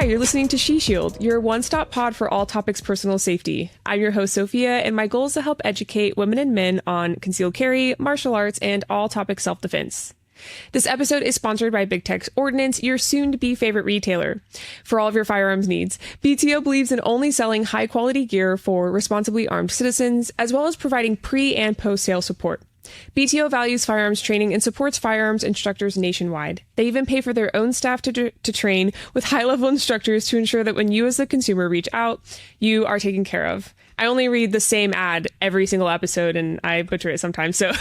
You're listening to She Shield, your one-stop pod for all topics personal safety. I'm your host, Sofia, and my goal is to help educate women and men on concealed carry, martial arts, and all topics self-defense. This episode is sponsored by Big Tex Ordnance, your soon-to-be favorite retailer. For all of your firearms needs, BTO believes in only selling high-quality gear for responsibly armed citizens, as well as providing pre- and post-sale support. BTO values firearms training and supports firearms instructors nationwide. They even pay for their own staff to train with high-level instructors to ensure that when you as the consumer reach out, you are taken care of. I only read the same ad every single episode, and I butcher it sometimes. So,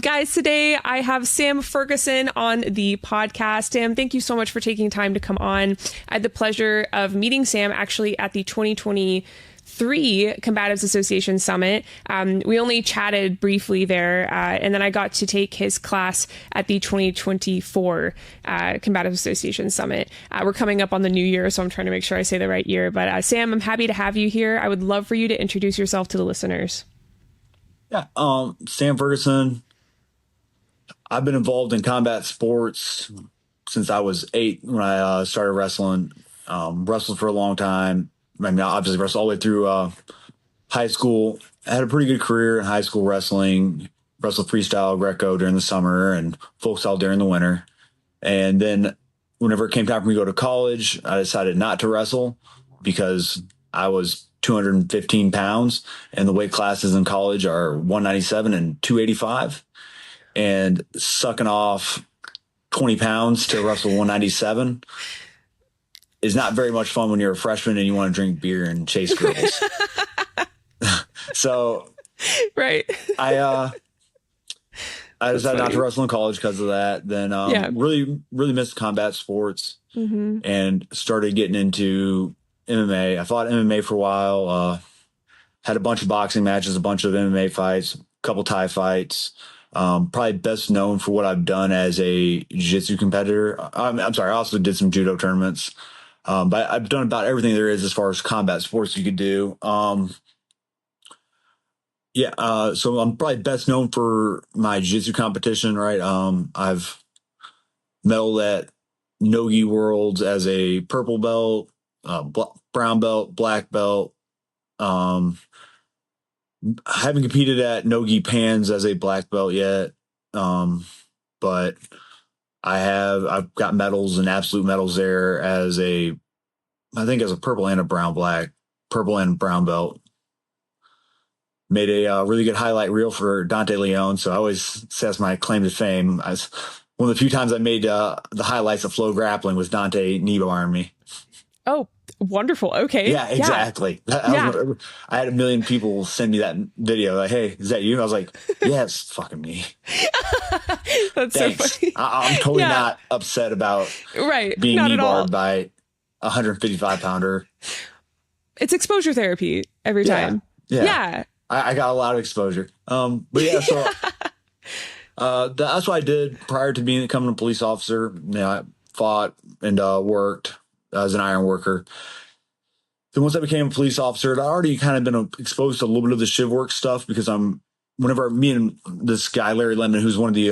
guys, today I have Sam Ferguson on the podcast. Sam, thank you so much for taking time to come on. I had the pleasure of meeting Sam actually at the 2023 Combatives Association Summit. We only chatted briefly there, and then I got to take his class at the 2024 Combatives Association Summit. We're coming up on the new year, so I'm trying to make sure I say the right year. But Sam, I'm happy to have you here. I would love for you to introduce yourself to the listeners. Yeah, Sam Ferguson. I've been involved in combat sports since I was 8 when I started wrestling. Wrestled for a long time. I mean, obviously wrestled all the way through high school. I had a pretty good career in high school wrestling, wrestled freestyle, Greco during the summer and folk style during the winter. And then whenever it came time for me to go to college, I decided not to wrestle because I was 215 pounds and the weight classes in college are 197 and 285. And sucking off 20 pounds to wrestle 197 is not very much fun when you're a freshman and you want to drink beer and chase girls. So right. I decided not to wrestle in college because of that. Then really missed combat sports and started getting into MMA. I fought MMA for a while, had a bunch of boxing matches, a bunch of MMA fights, a couple Thai fights. Probably best known for what I've done as a jiu-jitsu competitor. I'm sorry, I also did some judo tournaments. But I've done about everything there is as far as combat sports you could do. So I'm probably best known for my jiu-jitsu competition, right? I've medaled at Nogi Worlds as a purple belt, brown belt, black belt. I haven't competed at Nogi Pans as a black belt yet, but I've got medals and absolute medals there as a purple and a purple and brown belt. Made a really good highlight reel for Dante Leon. So I always say that's my claim to fame. One of the few times I made the highlights of Flow Grappling was Dante knee-barring me. Oh, wonderful. Okay. Yeah, exactly. I had a million people send me that video. Like, hey, is that you? I was like, yeah, it's fucking me. That's Thanks. so funny. I'm totally not upset about being knee-barred by a 155-pounder. It's exposure therapy every time. Yeah. I got a lot of exposure. But yeah, so that's what I did prior to becoming a police officer. You know, I fought and worked as an iron worker. Then once I became a police officer, I'd already kind of been exposed to a little bit of the shiv work stuff because whenever me and this guy, Larry Lemon, who's one of the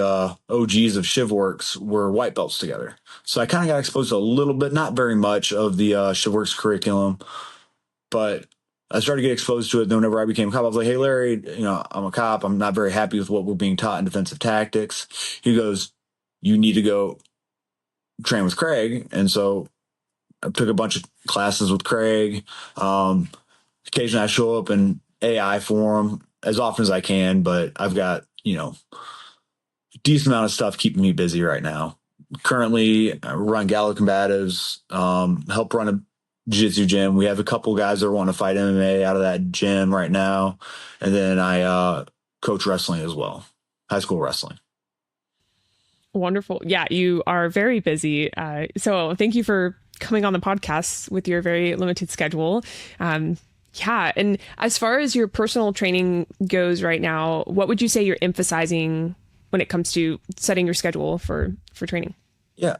OGs of shiv works, were white belts together. So I kind of got exposed to a little bit, not very much of the shiv works curriculum, but I started to get exposed to it. Then whenever I became a cop, I was like, hey, Larry, you know, I'm a cop. I'm not very happy with what we're being taught in defensive tactics. He goes, you need to go train with Craig. And so I took a bunch of classes with Craig. Occasionally I show up in AI for him as often as I can, but I've got, you know, a decent amount of stuff keeping me busy right now. Currently, I run Galo Combatives, help run a jiu-jitsu gym. We have a couple guys that want to fight MMA out of that gym right now. And then I coach wrestling as well, high school wrestling. Wonderful. Yeah, you are very busy. So thank you for coming on the podcast with your very limited schedule. Yeah. And as far as your personal training goes right now, what would you say you're emphasizing when it comes to setting your schedule for training? Yeah.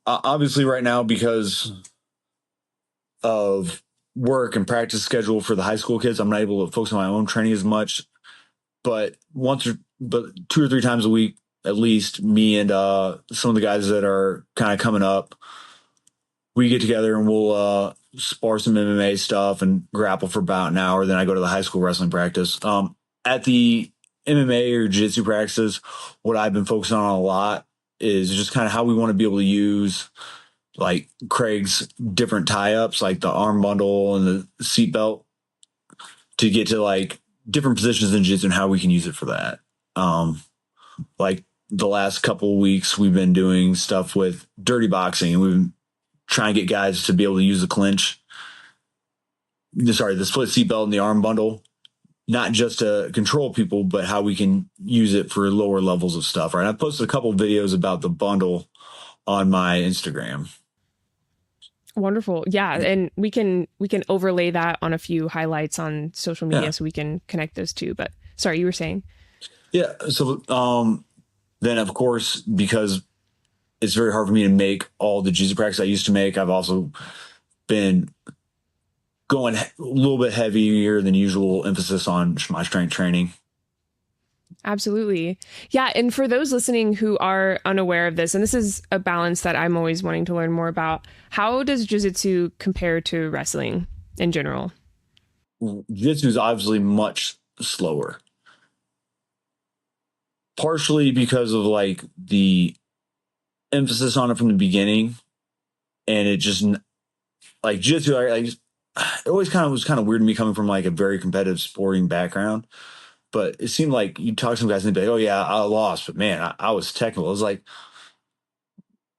Obviously right now, because of work and practice schedule for the high school kids, I'm not able to focus on my own training as much, but 2 or 3 times a week, at least me and some of the guys that are kind of coming up, we get together and we'll spar some MMA stuff and grapple for about an hour. Then I go to the high school wrestling practice. At the MMA or jiu-jitsu practices, what I've been focusing on a lot is just kind of how we want to be able to use like Craig's different tie-ups, like the arm bundle and the seatbelt, to get to like different positions in jiu-jitsu and how we can use it for that. Like the last couple of weeks, we've been doing stuff with dirty boxing, and we've been trying to get guys to be able to use the clinch. Sorry, the split seatbelt and the arm bundle, not just to control people, but how we can use it for lower levels of stuff. Right. I posted a couple of videos about the bundle on my Instagram. Wonderful. Yeah. And we can overlay that on a few highlights on social media so we can connect those two. But sorry, you were saying? Yeah. So then, of course, because it's very hard for me to make all the jiu-jitsu practice I used to make, I've also been going a little bit heavier than usual emphasis on my strength training. Absolutely. Yeah. And for those listening who are unaware of this, and this is a balance that I'm always wanting to learn more about, how does jiu-jitsu compare to wrestling in general? Jiu-jitsu is obviously much slower, partially because of like the emphasis on it from the beginning, and it just like jiu-jitsu, it always kind of was kind of weird to me coming from like a very competitive sporting background. But it seemed like you talk to some guys and they'd be like, "Oh yeah, I lost, but man, I was technical." I was like,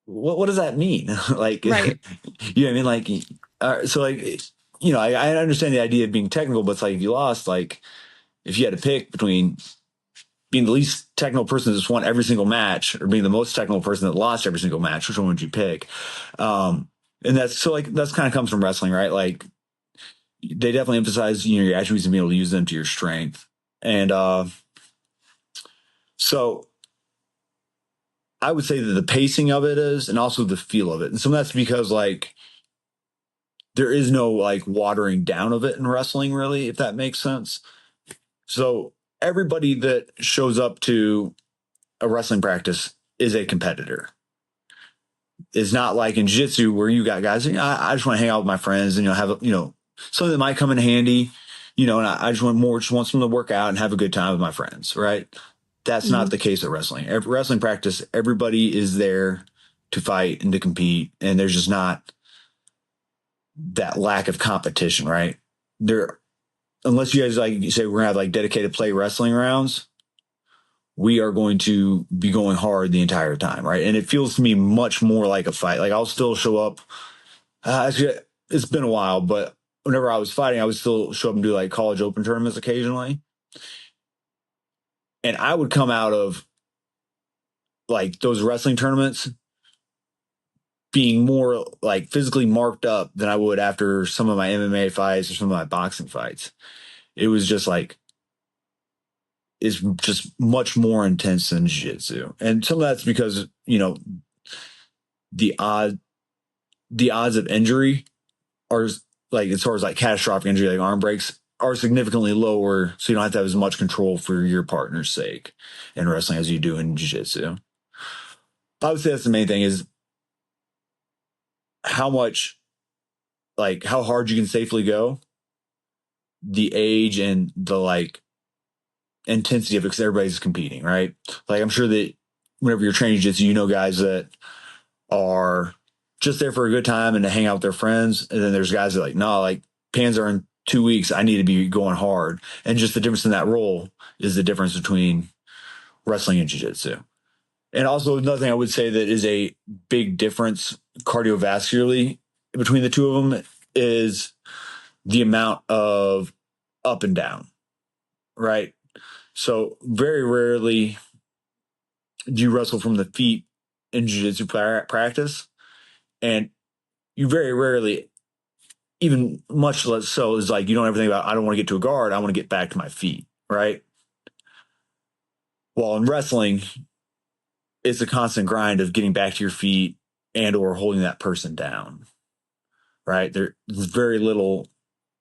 "What does that mean?" Like, Right. you know what I mean? Like, so like, I understand the idea of being technical, but it's like if you lost, like, if you had to pick between being the least technical person that's won every single match or being the most technical person that lost every single match, which one would you pick? And that's kind of comes from wrestling, right? Like, they definitely emphasize your attributes and being able to use them to your strength. And so I would say that the pacing of it is, and also the feel of it. And so that's because like there is no like watering down of it in wrestling, really, if that makes sense. So everybody that shows up to a wrestling practice is a competitor. It's not like in jiu-jitsu where you got guys, I just want to hang out with my friends and, have, something that might come in handy, and I just want someone to work out and have a good time with my friends. Right. That's not the case at wrestling. Every wrestling practice, everybody is there to fight and to compete. And there's just not that lack of competition, right? Unless you guys like you say we're gonna have like dedicated play wrestling rounds, we are going to be going hard the entire time, right? And it feels to me much more like a fight. Like I'll still show up. Actually, it's been a while, but whenever I was fighting, I would still show up and do like college open tournaments occasionally. And I would come out of like those wrestling tournaments being more like physically marked up than I would after some of my MMA fights or some of my boxing fights. It was just like, it's just much more intense than jiu-jitsu. And some of that's because, the odds of injury are like, as far as like catastrophic injury, like arm breaks, are significantly lower. So you don't have to have as much control for your partner's sake in wrestling as you do in jiu-jitsu. I would say that's the main thing, is how hard you can safely go, the age and the like intensity of it, because everybody's competing, right? Like I'm sure that whenever you're training jiu-jitsu, guys that are just there for a good time and to hang out with their friends. And then there's guys that are like, no, like Pans are in 2 weeks. I need to be going hard. And just the difference in that role is the difference between wrestling and jiu-jitsu. And also another thing I would say that is a big difference cardiovascularly between the two of them is the amount of up and down, right? So very rarely do you wrestle from the feet in jiu-jitsu practice. And you very rarely, even much less so, is like you don't ever think about, I don't want to get to a guard, I want to get back to my feet, right? While in wrestling, it's a constant grind of getting back to your feet and or holding that person down, right? There's very little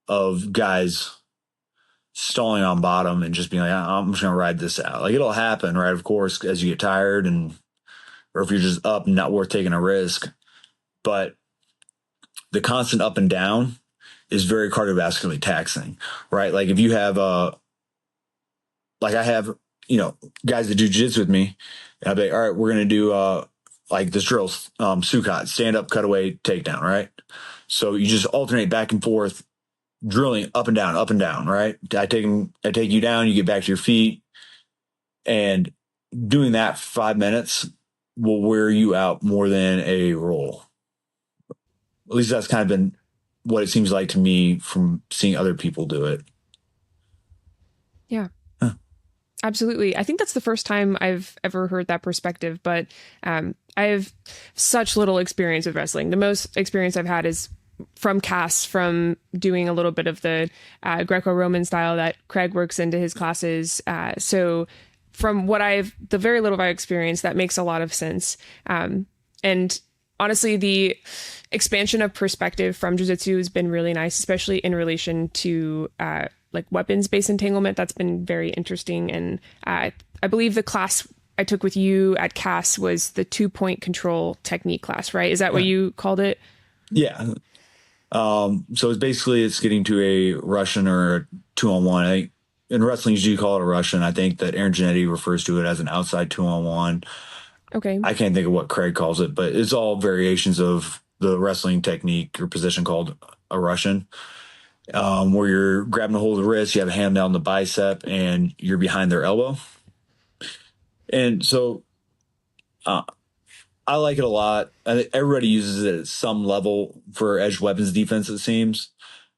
of guys stalling on bottom and just being like, I'm just going to ride this out. Like it'll happen, right? Of course, as you get tired or if you're just up and not worth taking a risk. But the constant up and down is very cardiovascularly taxing, right? Like if you have, like I have, guys that do jiu-jitsu with me, and I'll be like, all right, we're going to do, like this drill, Sukkot, stand up, cutaway, takedown, right? So you just alternate back and forth, drilling up and down, right? I take you down, you get back to your feet, and doing that for 5 minutes will wear you out more than a roll. At least that's kind of been what it seems like to me from seeing other people do it. Yeah. Absolutely. I think that's the first time I've ever heard that perspective, but I have such little experience with wrestling. The most experience I've had is from casts, from doing a little bit of the Greco-Roman style that Craig works into his classes. So from the very little I've experienced, that makes a lot of sense. And honestly, the expansion of perspective from jiu-jitsu has been really nice, especially in relation to like weapons-based entanglement. That's been very interesting. And I believe the class I took with you at CAS was the 2-point control technique class, right? Is that what you called it? Yeah. So it's getting to a Russian or a 2-on-1. I think in wrestling, you call it a Russian. I think that Aaron Genetti refers to it as an outside 2-on-1. Okay. I can't think of what Craig calls it, but it's all variations of the wrestling technique or position called a Russian, where you're grabbing a hold of the wrist, you have a hand down the bicep, and you're behind their elbow. And so I like it a lot. I think everybody uses it at some level for edge weapons defense, it seems.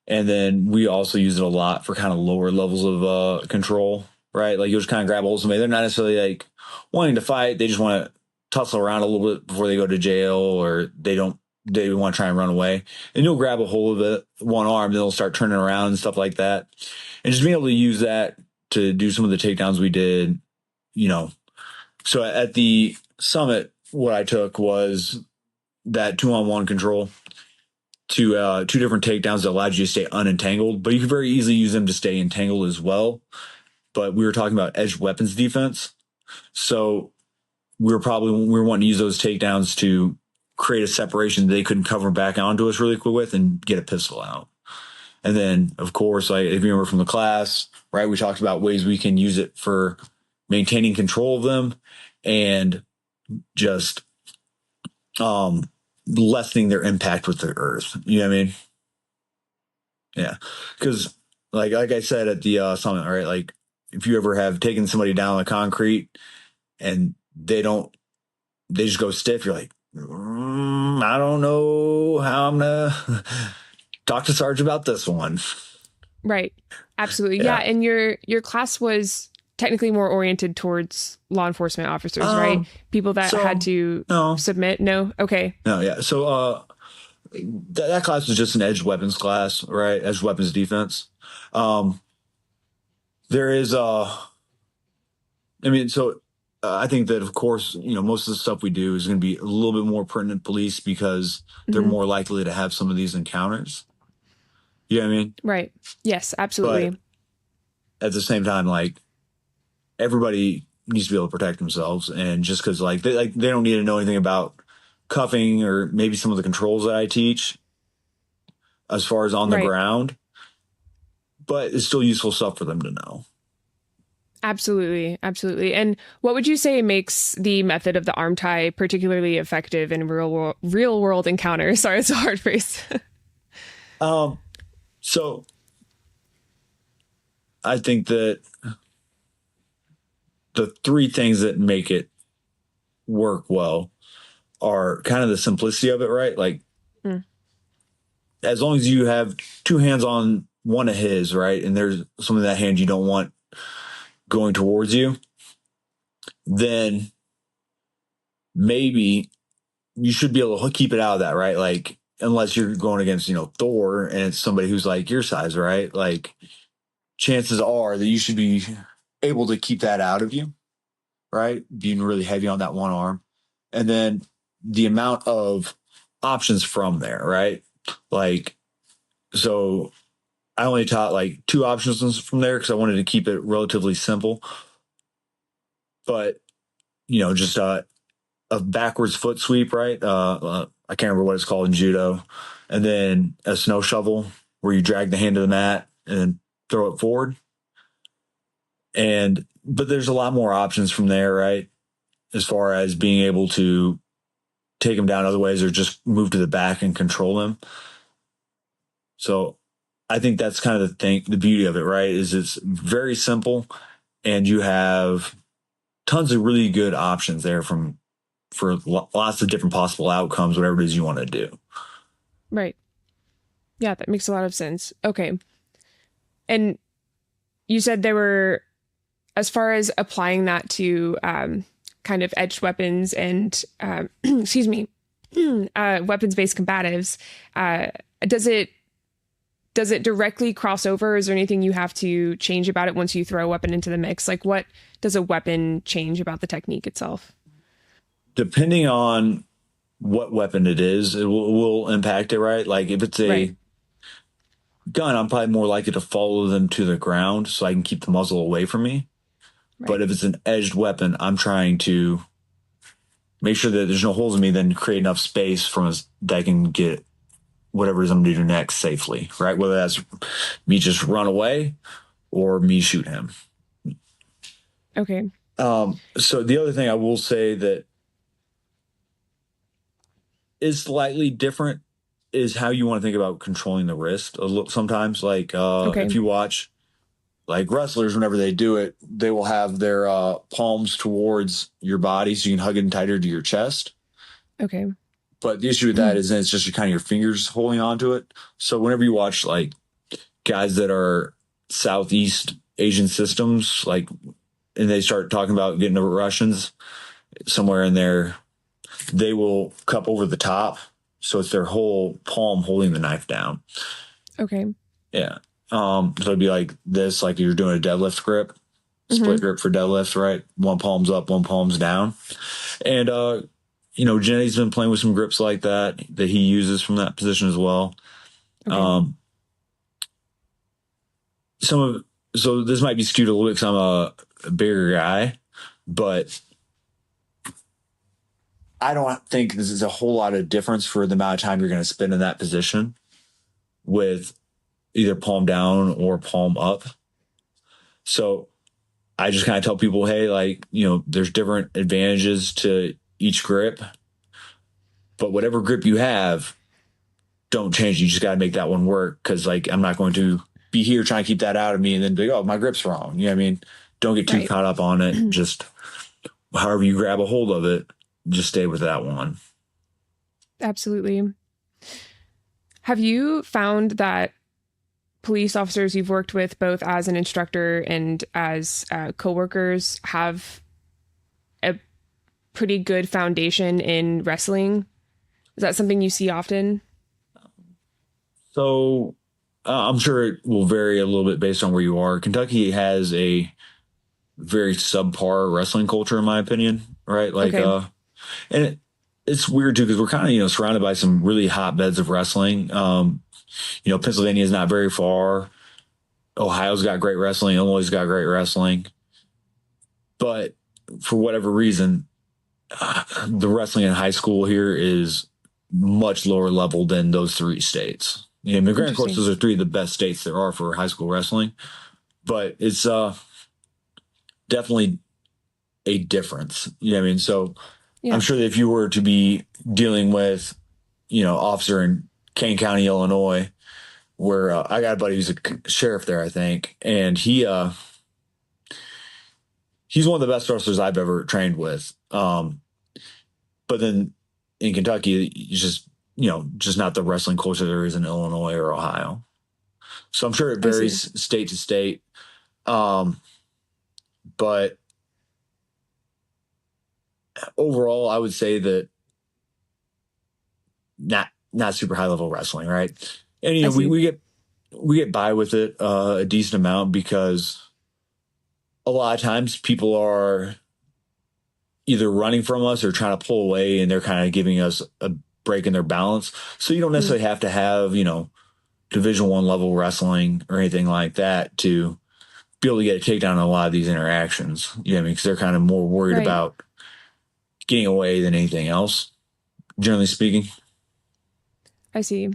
And then we also use it a lot for kind of lower levels of control, right? Like you'll just kind of grab a hold of somebody. They're not necessarily like wanting to fight. They just want to tussle around a little bit before they go to jail, or they want to try and run away. And you'll grab a hold of it, one arm, then they'll start turning around and stuff like that. And just being able to use that to do some of the takedowns we did, So at the summit, what I took was that 2-on-1 control to 2 different takedowns that allowed you to stay unentangled, but you could very easily use them to stay entangled as well. But we were talking about edge weapons defense. So we were wanting to use those takedowns to create a separation they couldn't cover back onto us really quick with and get a pistol out. And then, of course, like if you remember from the class, right, we talked about ways we can use it for maintaining control of them and just lessening their impact with the earth. You know what I mean? Yeah. Because like I said at the summit, right, like if you ever have taken somebody down on the concrete and they just go stiff, you're like, I don't know how I'm gonna talk to Sarge about this one. Right. Absolutely. Yeah. And your class was technically more oriented towards law enforcement officers, right? People that had to submit. No. Okay. No. Yeah. So that class was just an edge weapons class, right? Edge weapons defense. There is I think that, of course, most of the stuff we do is going to be a little bit more pertinent to police because they're more likely to have some of these encounters. You know what I mean? Right. Yes, absolutely. But at the same time, like, everybody needs to be able to protect themselves. And just because, they don't need to know anything about cuffing or maybe some of the controls that I teach as far as on the ground. But it's still useful stuff for them to know. Absolutely. Absolutely. And what would you say makes the method of the arm tie particularly effective in real world encounters? Sorry, it's a hard phrase. So I think that the 3 things that make it work well are kind of the simplicity of it, right? Like, as long as you have 2 hands on one of his, right, and there's some of that hand you don't want going towards you, then maybe you should be able to keep it out of that, right? Like, unless you're going against, Thor and it's somebody who's like your size, right? Like, chances are that you should be able to keep that out of you, right? Being really heavy on that one arm. And then the amount of options from there, right? Like, so I only taught like two options from there because I wanted to keep it relatively simple. But just a backwards foot sweep, right? I can't remember what it's called in judo, and then a snow shovel where you drag the hand to the mat and throw it forward. But there's a lot more options from there, right? As far as being able to take them down other ways or just move to the back and control them. So I think that's kind of the beauty of it, right? Is it's very simple and you have tons of really good options there for lots of different possible outcomes, whatever it is you want to do. Right. Yeah, that makes a lot of sense. Okay. And you said there were, as far as applying that to kind of edged weapons and, excuse me, weapons-based combatives, does it directly cross over? Is there anything you have to change about it once you throw a weapon into the mix? Like, what does a weapon change about the technique itself? Depending on what weapon it is, it will impact it, right? Like if it's Right. a gun, I'm probably more likely to follow them to the ground so I can keep the muzzle away from me. But Right. if it's an edged weapon, I'm trying to make sure that there's no holes in me, then create enough space from us that I can get whatever it is I'm going to do next safely, right? Whether that's me just run away or me shoot him. Okay. So the other thing I will say that is slightly different is how you want to think about controlling the wrist. A little, sometimes, like if Okay. you watch like wrestlers, whenever they do it, they will have their palms towards your body so you can hug it tighter to your chest. Okay. But the issue with that is then it's just kind of your fingers holding onto it. So whenever you watch like guys that are Southeast Asian systems, like, and they start talking about getting the Russians somewhere in there, they will cup over the top. So it's their whole palm holding the knife down. Okay. Yeah. So it'd be like this, like you're doing a deadlift grip, split Mm-hmm. grip for deadlifts, right? One palm's up, one palm's down. And, Jenny's been playing with some grips like that he uses from that position as well. Okay. Um, so this might be skewed a little bit because I'm a bigger guy, but I don't think this is a whole lot of difference for the amount of time you're going to spend in that position with either palm down or palm up. So I just kind of tell people, hey, like, there's different advantages to each grip, but whatever grip you have, don't change. You just got to make that one work. Cause like, I'm not going to be here trying to keep that out of me and then be like, oh, my grip's wrong. You know what I mean? Don't get too Right. caught up on it. Just however you grab a hold of it, just stay with that one. Absolutely. Have you found that police officers you've worked with, both as an instructor and as coworkers, have a pretty good foundation in wrestling? Is that something you see often? So I'm sure it will vary a little bit based on where you are. Kentucky has a very subpar wrestling culture, in my opinion, right? Like, Okay. and it's weird too because we're kind of surrounded by some really hotbeds of wrestling. Pennsylvania is not very far. Ohio's got great wrestling. Illinois' got great wrestling, but for whatever reason, the wrestling in high school here is much lower level than those three states. Granted, of course, Interesting. those are three of the best states there are for high school wrestling, but it's definitely a difference. You know what I mean? So I'm Yeah. sure that if you were to be dealing with, officer in Kane County, Illinois, where I got a buddy who's a sheriff there, I think, and he's one of the best wrestlers I've ever trained with. But then in Kentucky, it's just not the wrestling culture there is in Illinois or Ohio. So I'm sure it I see. varies state to state. Um, but overall, I would say that not super high level wrestling, right? And I we see. we get by with it a decent amount because a lot of times people are either running from us or trying to pull away, and they're kind of giving us a break in their balance. So you don't Mm. necessarily have to have Division I level wrestling or anything like that to be able to get a takedown in a lot of these interactions. You know what I mean? Because they're kind of more worried Right. about getting away than anything else, generally speaking. I see.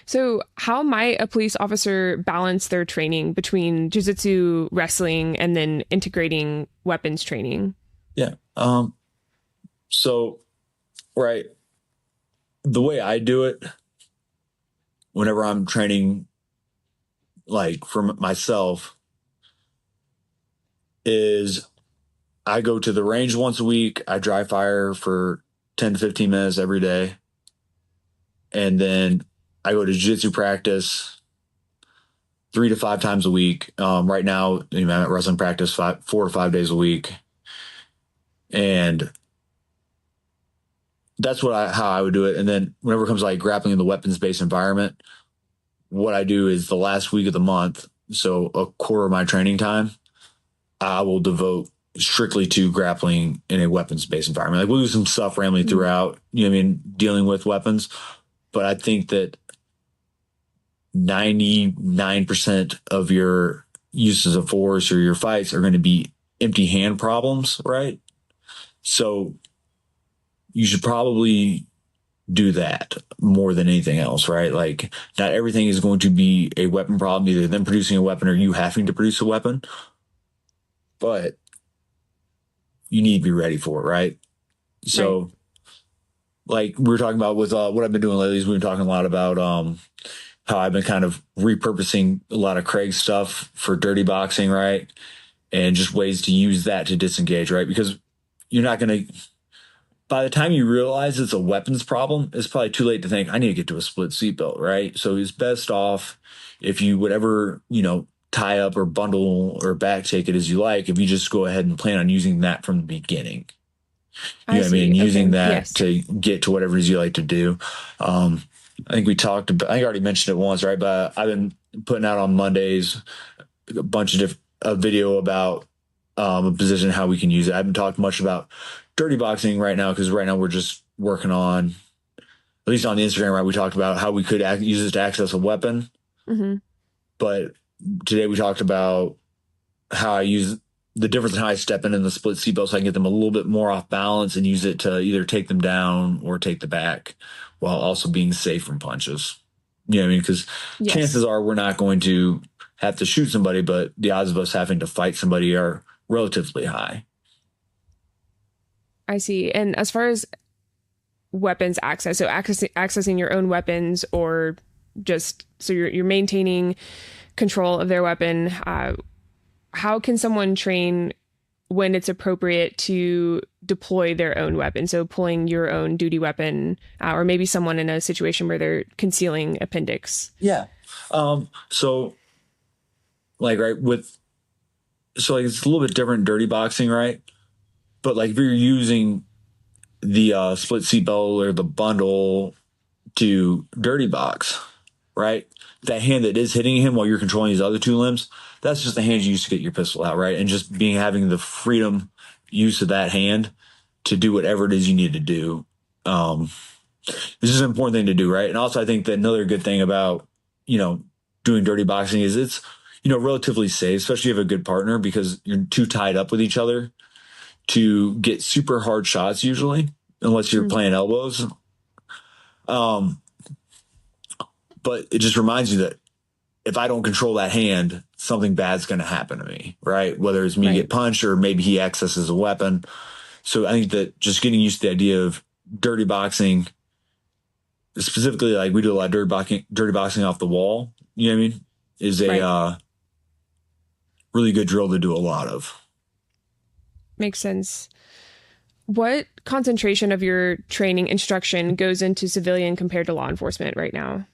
So, how might a police officer balance their training between jiu-jitsu, wrestling, and then integrating weapons training? Yeah. So, right. The way I do it, whenever I'm training, like for myself, is I go to the range once a week. I dry fire for 10 to 15 minutes every day. And then I go to jiu-jitsu practice 3 to 5 times a week. Right now, I'm at wrestling practice 4 to 5 days a week. And that's how I would do it. And then whenever it comes to like grappling in the weapons-based environment, what I do is the last week of the month, so a quarter of my training time, I will devote strictly to grappling in a weapons-based environment. Like we'll do some stuff randomly Mhm. throughout, you know what I mean, dealing with weapons. But I think that 99% of your uses of force or your fights are going to be empty hand problems, right? So you should probably do that more than anything else, right? Like not everything is going to be a weapon problem, either them producing a weapon or you having to produce a weapon, but you need to be ready for it, right? Right. So like we were talking about with what I've been doing lately is we've been talking a lot about how I've been kind of repurposing a lot of Craig's stuff for dirty boxing, right? And just ways to use that to disengage, right? Because you're not going to, by the time you realize it's a weapons problem, it's probably too late to think, I need to get to a split seatbelt, right? So it's best off if you, whatever, tie up or bundle or back take it as you like, if you just go ahead and plan on using that from the beginning. You I know what I mean? see. Using Okay. that Yes. to get to whatever it is you like to do. I think we talked about, I already mentioned it once, right? But I've been putting out on Mondays a bunch of a video about a position, how we can use it. I haven't talked much about dirty boxing right now because right now we're just working on, at least on the Instagram, right? We talked about how we could use it to access a weapon. Hmm. But today we talked about how I use the difference in how I step in the split seatbelt so I can get them a little bit more off balance and use it to either take them down or take the back while also being safe from punches. You know what I mean? Because chances Yes. are we're not going to have to shoot somebody, but the odds of us having to fight somebody are relatively high. I see. And as far as weapons access, so accessing your own weapons, or just so you're maintaining control of their weapon, how can someone train when it's appropriate to deploy their own weapon? So pulling your own duty weapon, or maybe someone in a situation where they're concealing appendix. Yeah. So like, right, so like it's a little bit different in dirty boxing, right? But like if you're using the split seatbelt or the bundle to dirty box, right? That hand that is hitting him while you're controlling his other two limbs, that's just the hand you use to get your pistol out, right? And just having the freedom use of that hand to do whatever it is you need to do. This is an important thing to do, right? And also I think that another good thing about, you know, doing dirty boxing is it's, relatively safe, especially if you have a good partner because you're too tied up with each other to get super hard shots usually, unless you're Mm, playing elbows. Um, but it just reminds you that if I don't control that hand, something bad's going to happen to me, right? Whether it's me to right. get punched or maybe he accesses a weapon. So I think that just getting used to the idea of dirty boxing, specifically like we do a lot of dirty boxing off the wall, you know what I mean, is a Right. really good drill to do a lot of. Makes sense. What concentration of your training instruction goes into civilian compared to law enforcement right now?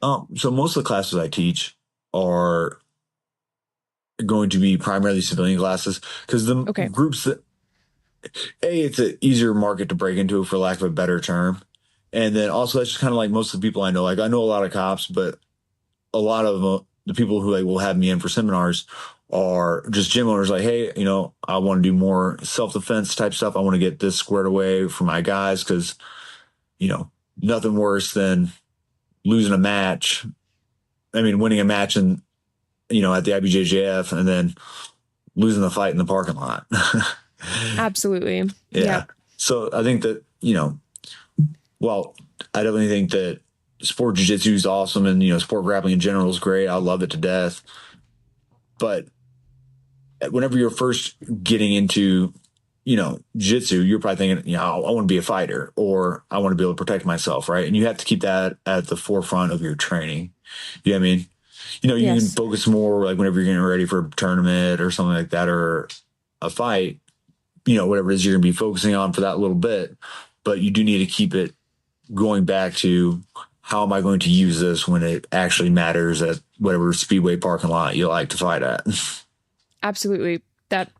So most of the classes I teach are going to be primarily civilian classes because the Okay. groups that it's an easier market to break into, for lack of a better term. And then also that's just kind of like most of the people I know. Like I know a lot of cops, but a lot of the people who like will have me in for seminars are just gym owners. Like, hey, I want to do more self defense type stuff. I want to get this squared away for my guys because nothing worse than losing a match I mean, winning a match and, at the IBJJF and then losing the fight in the parking lot. Absolutely. Yeah. Yeah. So I think that, well, I definitely think that sport jiu-jitsu is awesome and, sport grappling in general is great. I love it to death. But whenever you're first getting into, jiu-jitsu, you're probably thinking, I want to be a fighter or I want to be able to protect myself, right? And you have to keep that at the forefront of your training. You know what I mean? You can Yes. focus more like whenever you're getting ready for a tournament or something like that or a fight, whatever it is you're going to be focusing on for that little bit. But you do need to keep it going back to how am I going to use this when it actually matters at whatever speedway parking lot you like to fight at. Absolutely. That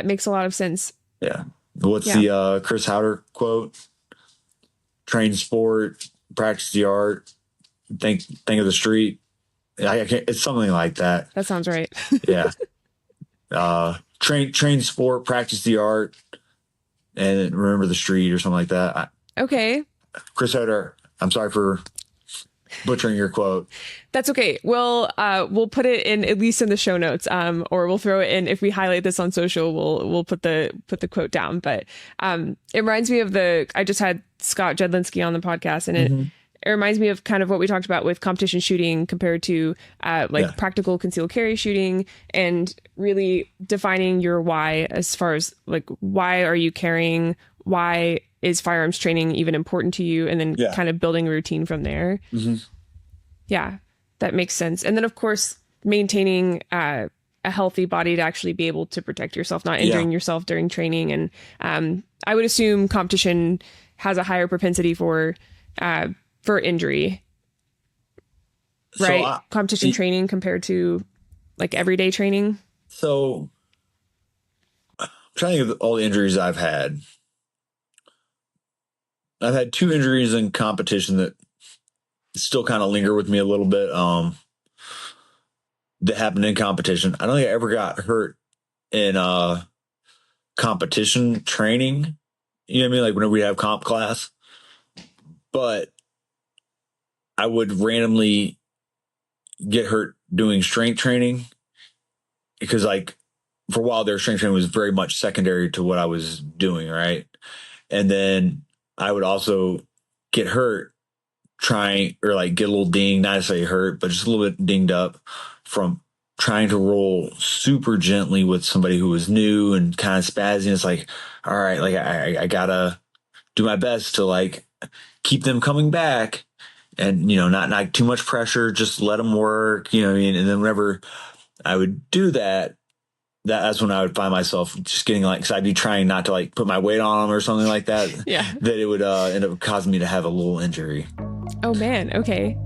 makes a lot of sense. Yeah. What's the Chris Howder quote? Train sport, practice the art, think of the street. I can't, it's something like that. That sounds right. Yeah. Train sport, practice the art, and remember the street or something like that. Okay. Chris Howder, I'm sorry for butchering your quote. That's okay. We'll put it in at least in the show notes, or we'll throw it in if we highlight this on social. We'll put the quote down. But it reminds me of I just had Scott Jedlinski on the podcast, and it reminds me of kind of what we talked about with competition shooting compared to practical concealed carry shooting, and really defining your why as far as like why are you carrying, why is firearms training even important to you, and then kind of building a routine from there. Yeah, that makes sense. And then of course maintaining a healthy body to actually be able to protect yourself, not injuring yourself during training. And I would assume competition has a higher propensity for injury, right? So, competition training compared to like everyday training. So I'm trying to think of all the injuries I've had. I've had 2 injuries in competition that still kind of linger with me a little bit. That happened in competition. I don't think I ever got hurt in competition training. You know what I mean? Like whenever we have comp class. But I would randomly get hurt doing strength training because like for a while their strength training was very much secondary to what I was doing. Right. And then I would also get hurt trying or like get a little ding, not necessarily hurt, but just a little bit dinged up from trying to roll super gently with somebody who was new and kind of spazzing. It's like, all right, like I gotta do my best to like keep them coming back and, not too much pressure, just let them work, you know what I mean? And then whenever I would do that's when I would find myself just getting like, cause I'd be trying not to like put my weight on them or something like that. That it would end up causing me to have a little injury. Oh man. Okay.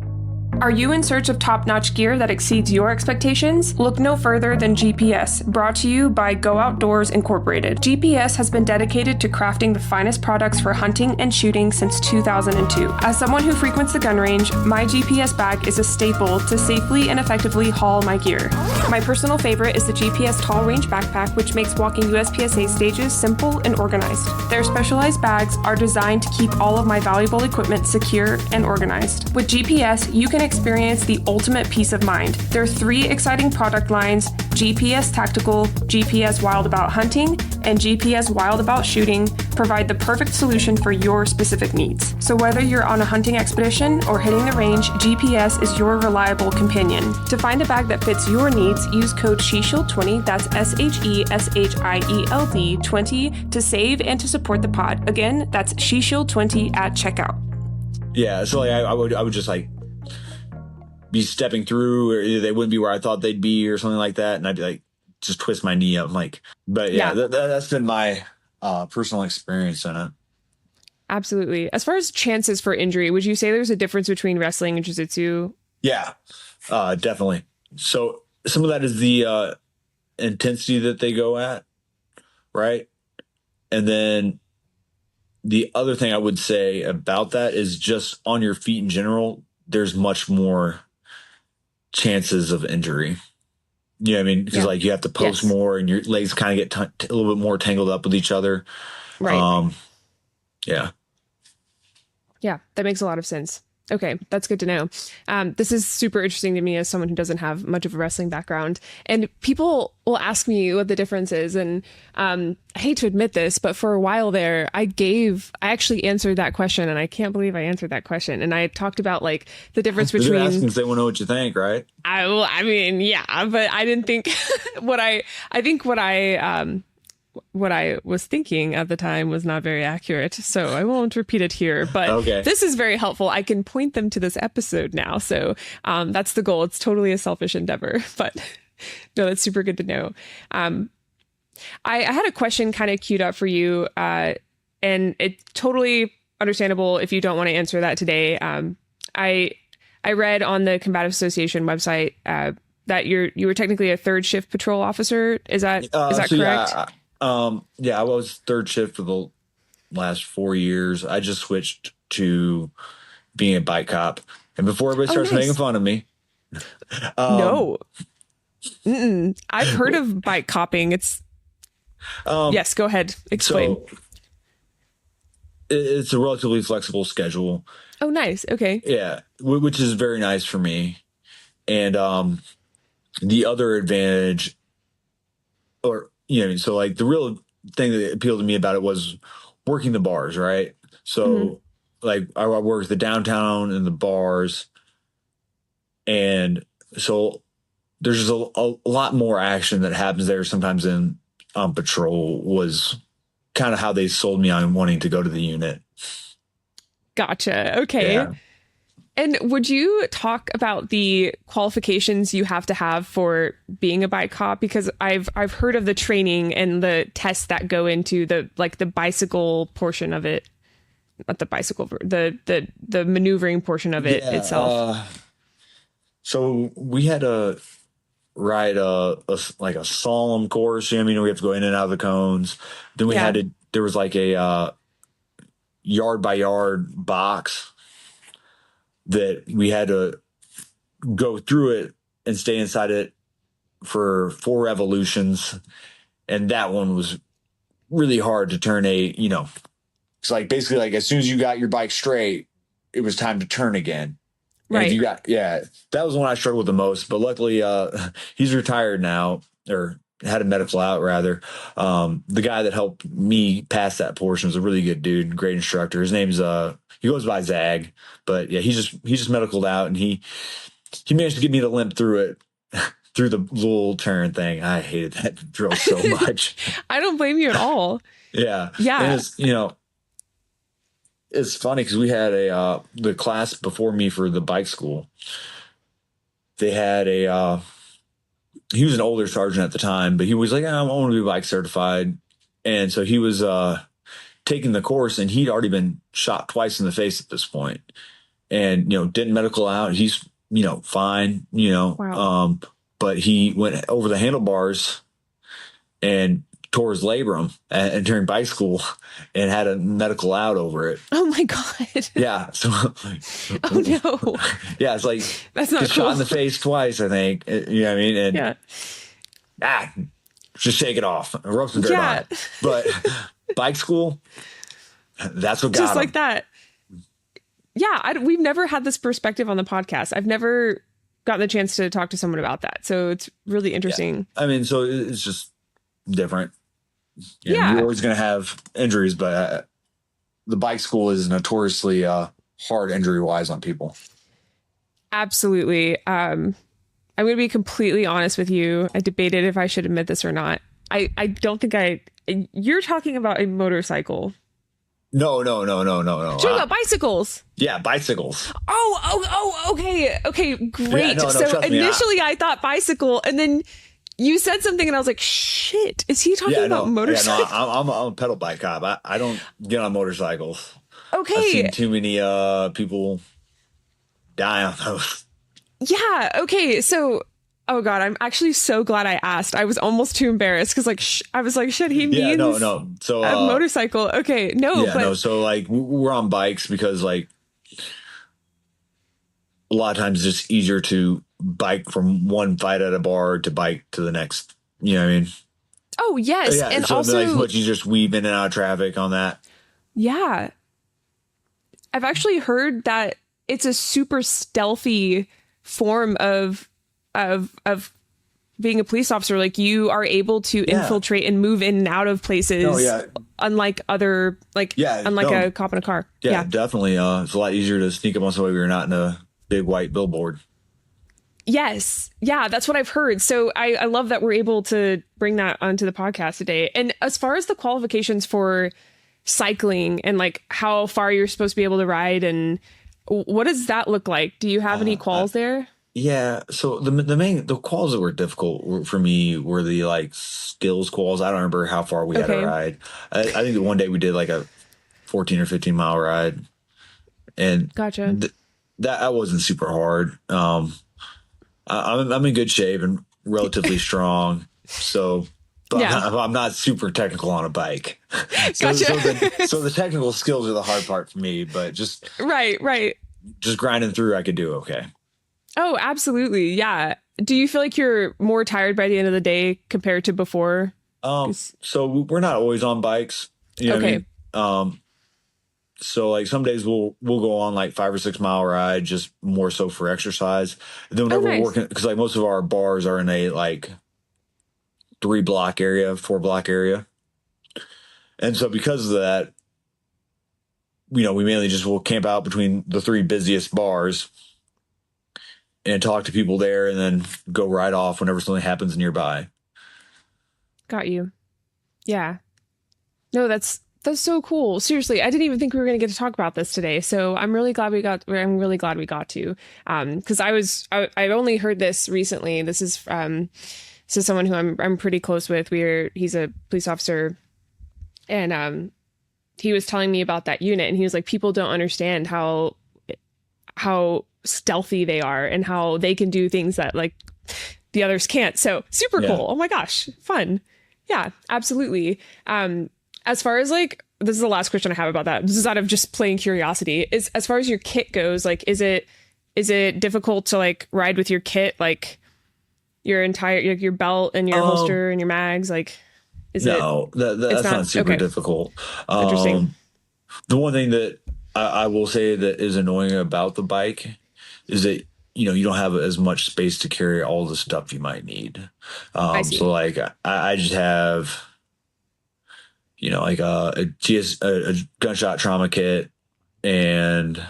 Are you in search of top-notch gear that exceeds your expectations? Look no further than GPS, brought to you by Go Outdoors Incorporated. GPS has been dedicated to crafting the finest products for hunting and shooting since 2002. As someone who frequents the gun range, my GPS bag is a staple to safely and effectively haul my gear. My personal favorite is the GPS Tall Range Backpack, which makes walking USPSA stages simple and organized. Their specialized bags are designed to keep all of my valuable equipment secure and organized. With GPS, you can experience the ultimate peace of mind. There are 3 exciting product lines: GPS Tactical, GPS Wild About Hunting, and GPS Wild About Shooting provide the perfect solution for your specific needs. So whether you're on a hunting expedition or hitting the range, GPS is your reliable companion. To find a bag that fits your needs, use code SHESHIELD20, that's SHESHIELD 20 to save and to support the pod. Again, that's SHESHIELD20 at checkout. Yeah, so like I would just like be stepping through, or they wouldn't be where I thought they'd be, or something like that, and I'd be like, just twist my knee up, like. But yeah, that's been my personal experience in it. Absolutely. As far as chances for injury, would you say there's a difference between wrestling and jiu-jitsu? Yeah, definitely. So some of that is the intensity that they go at, right? And then the other thing I would say about that is just on your feet in general, there's much more chances of injury. You know what I mean? Because like you have to post more and your legs kind of get a little bit more tangled up with each other. Right. Yeah. Yeah, that makes a lot of sense. Okay, that's good to know. This is super interesting to me as someone who doesn't have much of a wrestling background. And people will ask me what the difference is. And I hate to admit this, but for a while there, I actually answered that question. And I can't believe I answered that question. And I talked about like the difference They're between. asking if they want to know what you think, right? I mean, yeah, but I didn't think what I was thinking at the time was not very accurate, so I won't repeat it here. But Okay. This is very helpful. I can point them to this episode now, so that's the goal. It's totally a selfish endeavor, but no, that's super good to know. I had a question kind of queued up for you, and it's totally understandable if you don't want to answer that today. I read on the Combative Association website that you were technically a third shift patrol officer. Is that correct? Yeah, I was third shift for the last 4 years. I just switched to being a bike cop. And before everybody starts making fun of me. No. I've heard of bike copping. It's yes, go ahead. Explain. So it's a relatively flexible schedule. Oh, nice. Okay. Yeah, which is very nice for me. And the other advantage, or so like the real thing that appealed to me about it was working the bars, right? So like I worked the downtown and the bars, and so there's just a lot more action that happens there sometimes in patrol. Was kind of how they sold me on wanting to go to the unit. Gotcha. Okay. Yeah. And would you talk about the qualifications you have to have for being a bike cop? Because I've heard of the training and the tests that go into the bicycle portion of it, not the bicycle, the maneuvering portion of it itself. So we had to ride a solemn course. We have to go in and out of the cones. Then there was like a yard by yard box that we had to go through it and stay inside it for 4 revolutions. And that one was really hard to turn it's like basically like as soon as you got your bike straight, it was time to turn again. Right. And that was the one I struggled with the most, but luckily he's retired now, or had a medical out rather. The guy that helped me pass that portion was a really good dude, great instructor. His name's he goes by Zag, but yeah, he just medicaled out, and he managed to get me to limp through it, through the little turn thing. I hated that drill so much. I don't blame you at all. Yeah. Yeah. And it's funny because we had the class before me for the bike school. They had he was an older sergeant at the time, but he was like, I want to be bike certified. And so he was taking the course, and he'd already been shot twice in the face at this point, and didn't medical out. He's fine, Wow. but he went over the handlebars and tore his labrum and during bike school, and had a medical out over it. Oh my God. Yeah. So oh no. Yeah, it's like that's not cool. Shot in the face twice, I think. You know what I mean? And just shake it off. Rub some dirt on it. But bike school, that's what got just him. like that. Yeah, we've never had this perspective on the podcast. I've never gotten the chance to talk to someone about that. So it's really interesting. Yeah. I mean, so it's just different. Yeah. You're always going to have injuries, but the bike school is notoriously hard injury-wise on people. Absolutely. I'm going to be completely honest with you. I debated if I should admit this or not. I don't think you're talking about a motorcycle. No. Talking about bicycles. Yeah, bicycles. Oh, okay, great. Yeah, so initially I thought bicycle, and then you said something and I was like, shit, is he talking about motorcycles? Yeah, I'm a pedal bike cop. I don't get on motorcycles. Okay. I've seen too many people die on those. Yeah, okay. So, oh God, I'm actually so glad I asked. I was almost too embarrassed because I was like, shit, he means no. So a motorcycle. Okay, no. So like we're on bikes because like a lot of times it's just easier to bike from one fight at a bar to bike to the next. You know what I mean? Oh yes, yeah, and so also like much you just weave in and out of traffic on that. Yeah, I've actually heard that it's a super stealthy form of being a police officer. Like, you are able to infiltrate and move in and out of places. Oh, yeah. Unlike other, like, unlike a cop in a car. Yeah, definitely. It's a lot easier to sneak up on somebody when you're not in a big white billboard. Yes. Yeah, that's what I've heard. So I love that we're able to bring that onto the podcast today. And as far as the qualifications for cycling and like how far you're supposed to be able to ride, and what does that look like? Do you have any quals there? Yeah. So the quals that were difficult for me were the like skills quals. I don't remember how far we had to ride. I think that one day we did like a 14 or 15-mile ride, and Gotcha. That wasn't super hard. I'm in good shape and relatively strong, so but I'm not super technical on a bike. So the technical skills are the hard part for me, but just just grinding through, I could do okay. Oh, absolutely. Yeah. Do you feel like you're more tired by the end of the day compared to before? So we're not always on bikes. You know what I mean? So like some days we'll go on like 5 or 6 mile ride, just more so for exercise. And then whenever we're working, because like most of our bars are in a like 4 block area. And so because of that, we mainly just will camp out between the 3 busiest bars and talk to people there, and then go right off whenever something happens nearby. Got you. Yeah. No, that's so cool. Seriously, I didn't even think we were going to get to talk about this today. So I'm really glad we got to, because I've only heard this recently. This is someone who I'm pretty close with. He's a police officer, and he was telling me about that unit, and he was like, people don't understand how stealthy they are and how they can do things that like the others can't. So super cool. Oh my gosh, fun. Yeah, absolutely. As far as like, this is the last question I have about that. This is out of just plain curiosity. Is as far as your kit goes, like, is it difficult to like ride with your kit, like your entire your belt and your holster and your mags? Like, that's not super difficult. Interesting. The one thing that I will say that is annoying about the bike is that you don't have as much space to carry all the stuff you might need. So like I just have like a gunshot trauma kit, and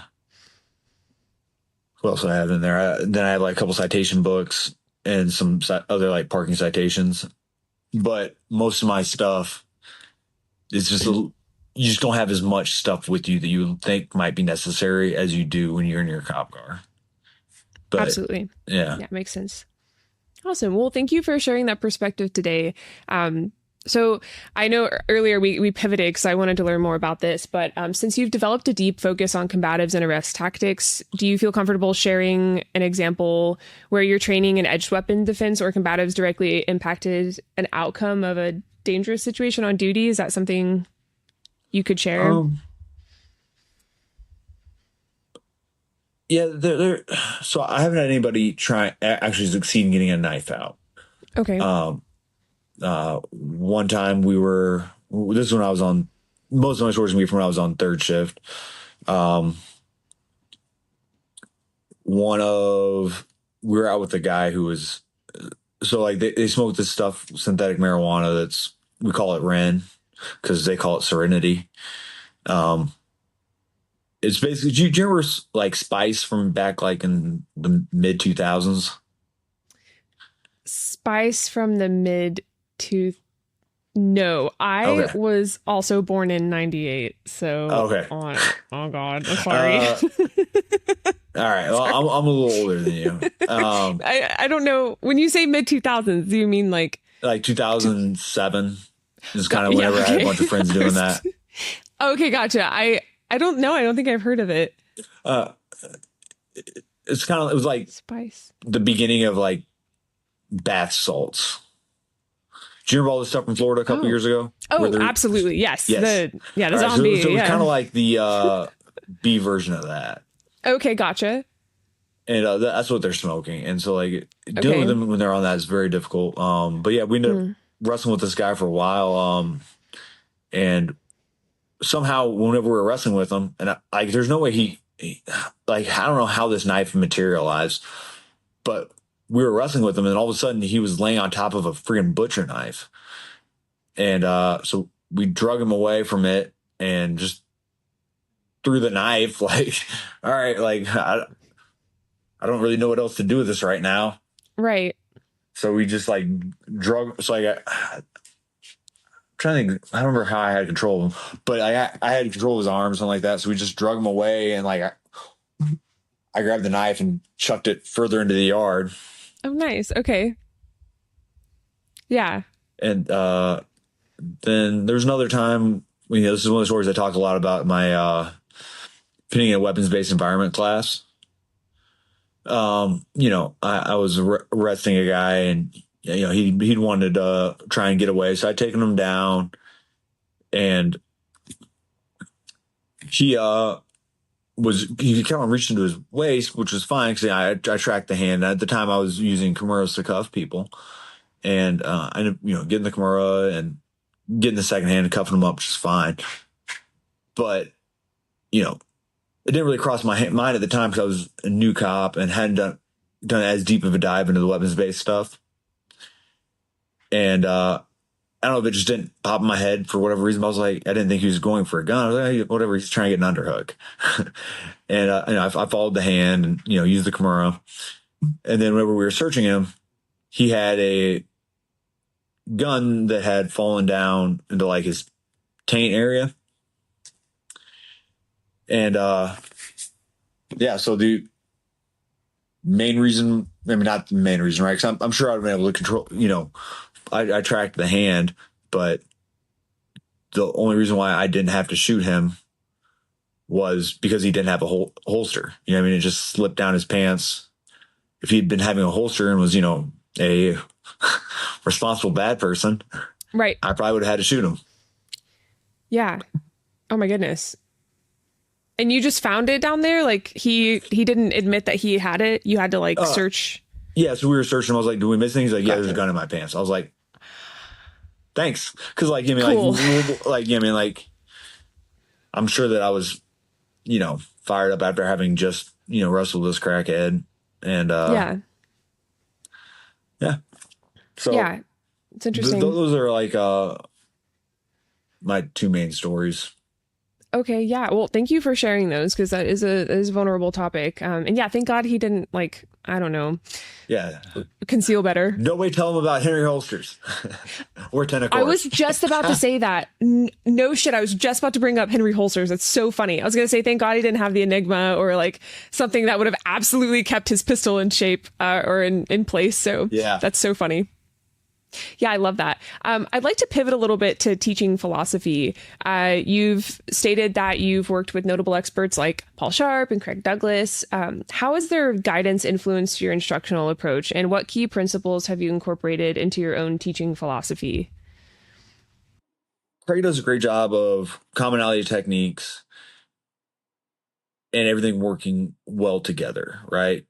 what else do I have in there? Then I have like a couple citation books and some other like parking citations. But most of my stuff is just you just don't have as much stuff with you that you think might be necessary as you do when you're in your cop car. But, absolutely. Yeah, makes sense. Awesome. Well, thank you for sharing that perspective today. So I know earlier we pivoted because I wanted to learn more about this, but since you've developed a deep focus on combatives and arrest tactics, do you feel comfortable sharing an example where your training in edged weapon defense or combatives directly impacted an outcome of a dangerous situation on duty? Is that something you could share? Yeah, so I haven't had anybody actually succeed in getting a knife out. Okay. One time this is when I was on, most of my stories from when I was on third shift. We were out with a guy who was, so like they smoke this stuff, synthetic marijuana, we call it Ren because they call it Serenity. It's basically, do you remember like Spice from back like in the mid 2000s? Spice from the mid No, I was also born in 98. So, oh God, I'm sorry. All right. Well, I'm a little older than you. I don't know. When you say mid 2000s, do you mean like 2007 is kind of whenever I had a bunch of friends doing that. Okay, gotcha. I don't know. I don't think I've heard of it. It was like Spice. The beginning of like bath salts. Do you remember all this stuff from Florida a couple years ago? Oh, absolutely. Yes. Yes. The zombie. So it was kind of like the B version of that. Okay, gotcha. And that's what they're smoking. And so like dealing with them when they're on that is very difficult. But yeah, we ended up wrestling with this guy for a while. And somehow whenever we were wrestling with him, and there's no way like, I don't know how this knife materialized, but we were wrestling with him, and all of a sudden he was laying on top of a freaking butcher knife. And so we drug him away from it and just threw the knife. Like, all right, like, I don't really know what else to do with this right now. Right. So we just like drug. So I'm trying to think, I don't remember how I had control of him, but I had control of his arms, something like that. So we just drug him away, and like I grabbed the knife and chucked it further into the yard. Oh, nice. Okay. Yeah. And then there's another time, this is one of the stories I talk a lot about in my pinning a weapons-based environment class. I was arresting a guy, and he'd wanted to try and get away, so I'd taken him down, and he kind of reached into his waist, which was fine because I tracked the hand. At the time, I was using Kimuras to cuff people, and I ended up, getting the Kimura and getting the second hand and cuffing him up just fine. But it didn't really cross my mind at the time because I was a new cop and hadn't done as deep of a dive into the weapons-based stuff. And I don't know if it just didn't pop in my head for whatever reason. But I was like, I didn't think he was going for a gun. I was like, hey, whatever, he's trying to get an underhook. And I followed the hand and used the Kimura. And then whenever we were searching him, he had a gun that had fallen down into like his taint area. And so the main reason, not the main reason, right? Because I'm sure I'd have been able to control, I tracked the hand, but the only reason why I didn't have to shoot him was because he didn't have a holster. It just slipped down his pants. If he'd been having a holster and was, a responsible bad person, Right. I probably would have had to shoot him. Yeah. Oh my goodness. And you just found it down there? Like he didn't admit that he had it? You had to search? Yeah, so we were searching. I was like, do we miss anything? He's like, yeah, Gotcha. there's a gun in my pants. I was like, thanks. Because Cool. I'm sure that I was, fired up after having just, wrestled this crackhead. And yeah. So yeah, it's interesting. Those are like my two main stories. Okay, yeah. Well, thank you for sharing those because that is a vulnerable topic. And yeah, thank God he didn't I don't know. Yeah. Conceal better. Nobody tell him about Henry holsters or Tenacors. I was just about to say that. No shit. I was just about to bring up Henry holsters. It's so funny. I was going to say, thank God he didn't have the Enigma or something that would have absolutely kept his pistol in shape or in place. So yeah, that's so funny. Yeah, I love that. I'd like to pivot a little bit to teaching philosophy. You've stated that you've worked with notable experts like Paul Sharp and Craig Douglas. How has their guidance influenced your instructional approach, and what key principles have you incorporated into your own teaching philosophy? Craig does a great job of commonality techniques and everything working well together, right?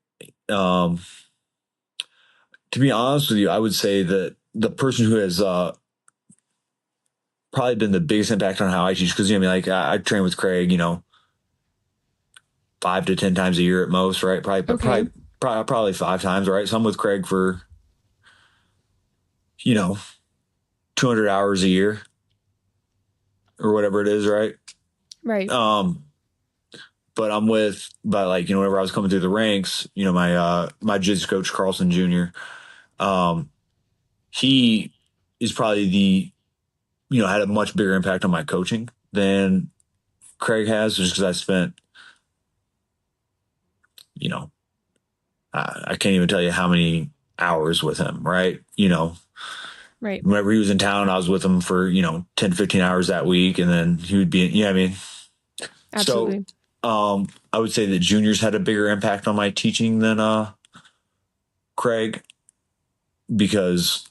To be honest with you, I would say that the person who has probably been the biggest impact on how I teach, because I train with Craig, 5 to 10 times a year at most, right? Probably 5 times, right? So I'm with Craig for 200 hours a year or whatever it is, right? Right. But whenever I was coming through the ranks, my jiu-jitsu coach Carlson Jr. He is probably had a much bigger impact on my coaching than Craig has, just because I spent, I can't even tell you how many hours with him, right? Right. Whenever he was in town, I was with him for, 10 to 15 hours that week. And then he would be, Absolutely. So I would say that juniors had a bigger impact on my teaching than Craig, because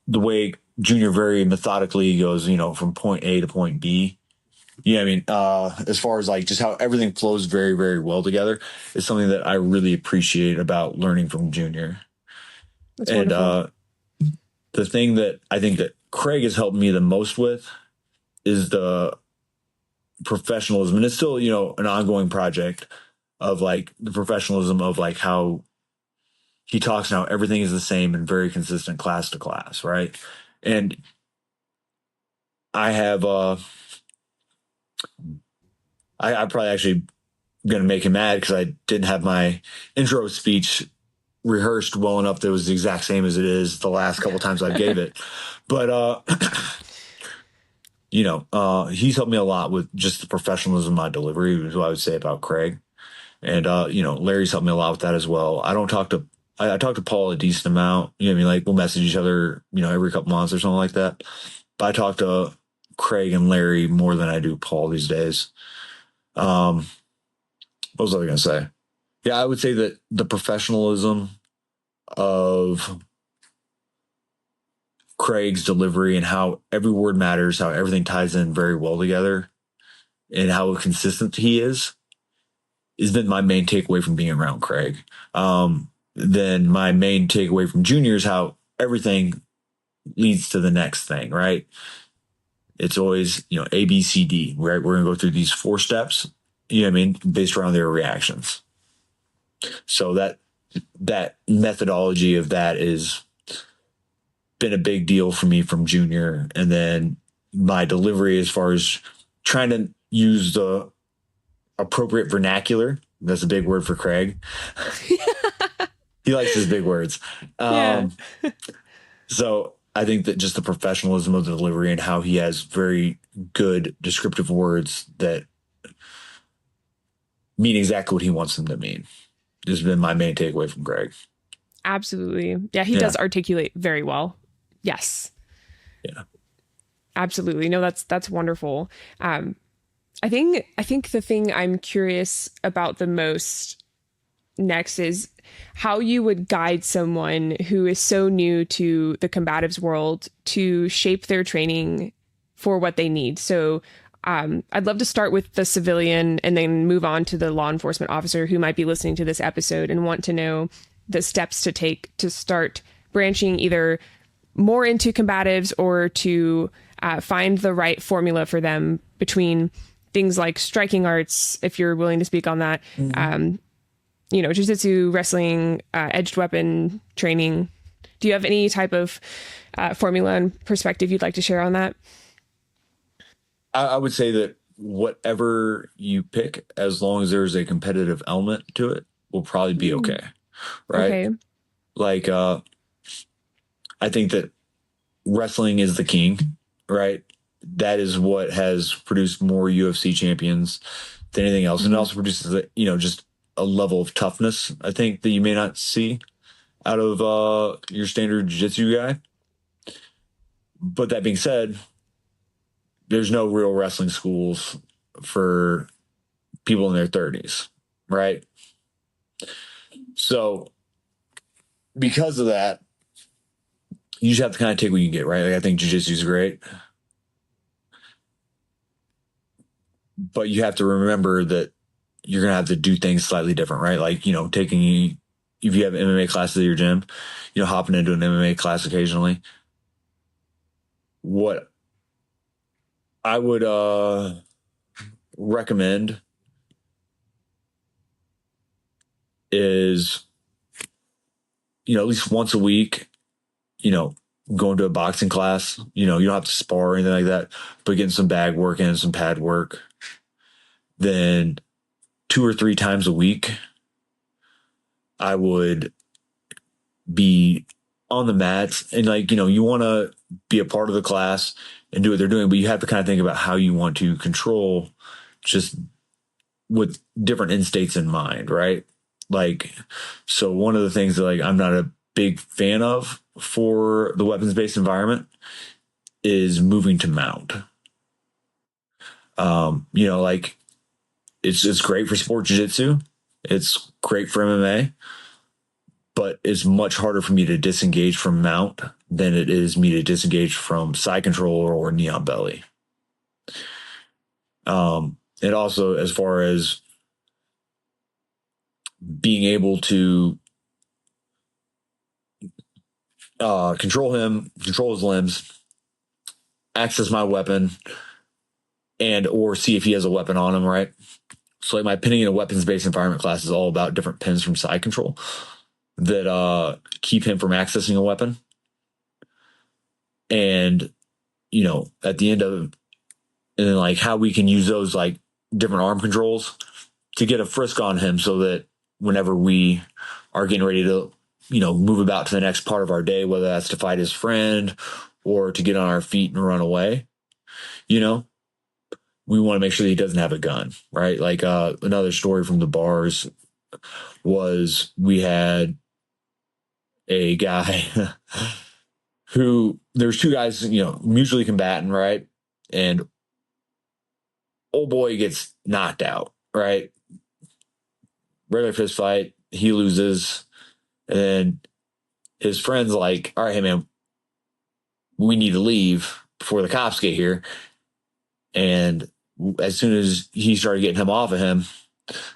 the way junior very methodically goes, from point A to point B. As far as just how everything flows very, very well together is something that I really appreciate about learning from junior. That's wonderful. The thing that I think that Craig has helped me the most with is the professionalism, and it's still, an ongoing project of like the professionalism of like how he talks now, everything is the same and very consistent class to class. Right. And I have, I probably actually going to make him mad because I didn't have my intro speech rehearsed well enough that it was the exact same as it is the last couple times I gave it. But, he's helped me a lot with just the professionalism of my delivery, is what I would say about Craig. And, Larry's helped me a lot with that as well. I talk to Paul a decent amount. You know what I mean? Like we'll message each other, every couple months or something like that. But I talk to Craig and Larry more than I do Paul these days. What was I going to say? Yeah, I would say that the professionalism of Craig's delivery and how every word matters, how everything ties in very well together, and how consistent he is, has been my main takeaway from being around Craig. Then my main takeaway from Junior is how everything leads to the next thing, right? It's always, A, B, C, D, right? We're going to go through these 4 steps, based around their reactions. So that methodology of that is been a big deal for me from Junior. And then my delivery, as far as trying to use the appropriate vernacular, that's a big word for Craig. He likes his big words. So I think that just the professionalism of the delivery and how he has very good descriptive words that mean exactly what he wants them to mean has been my main takeaway from Craig. Absolutely. Yeah, he does articulate very well. Yes. Yeah. Absolutely. No, that's wonderful. I think the thing I'm curious about the most next is how you would guide someone who is so new to the combatives world to shape their training for what they need. So I'd love to start with the civilian and then move on to the law enforcement officer who might be listening to this episode and want to know the steps to take to start branching either more into combatives or to find the right formula for them between things like striking arts, if you're willing to speak on that, jiu-jitsu, wrestling, edged weapon training. Do you have any type of formula and perspective you'd like to share on that? I would say that whatever you pick, as long as there's a competitive element to it, will probably be okay. Right. Okay. Like, I think that wrestling is the king, right? That is what has produced more UFC champions than anything else. And it also produces, just a level of toughness, I think, that you may not see out of your standard jiu-jitsu guy. But that being said, there's no real wrestling schools for people in their 30s, right? So because of that, you just have to kind of take what you can get, right? Like, I think jiu-jitsu is great. But you have to remember that you're going to have to do things slightly different, right? Like, if you have MMA classes at your gym, hopping into an MMA class occasionally. What I would recommend is, at least once a week, going to a boxing class. You don't have to spar or anything like that, but getting some bag work in, some pad work. Then 2 or 3 times a week, I would be on the mats and you want to be a part of the class and do what they're doing, but you have to kind of think about how you want to control just with different end states in mind, right? Like, so one of the things that I'm not a big fan of for the weapons-based environment is moving to mount. It's great for sport jiu-jitsu. It's great for MMA, but it's much harder for me to disengage from mount than it is me to disengage from side control or knee on belly. And also, as far as being able to control him, control his limbs, access my weapon, and or see if he has a weapon on him, right? So like my pinning in a weapons-based environment class is all about different pins from side control that keep him from accessing a weapon. And, at the end of, and then like how we can use those like different arm controls to get a frisk on him so that whenever we are getting ready to, move about to the next part of our day, whether that's to fight his friend or to get on our feet and run away, we want to make sure that he doesn't have a gun, right? Like another story from the bars was we had a guy who there's two guys, mutually combatant, right? And old boy gets knocked out, right? Regular fist fight, he loses, and then his friend's like, all right, hey man, we need to leave before the cops get here. And as soon as he started getting him off of him,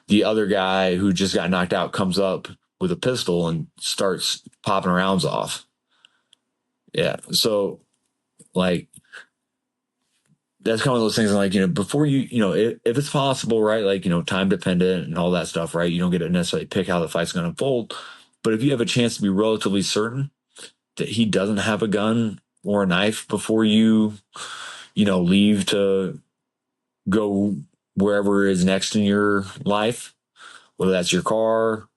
the other guy who just got knocked out comes up with a pistol and starts popping rounds off. Yeah. So like, that's kind of those things like, before you, if it's possible, right? Like, time dependent and all that stuff, right? You don't get to necessarily pick how the fight's going to unfold. But if you have a chance to be relatively certain that he doesn't have a gun or a knife before you, leave to go wherever is next in your life, whether that's your car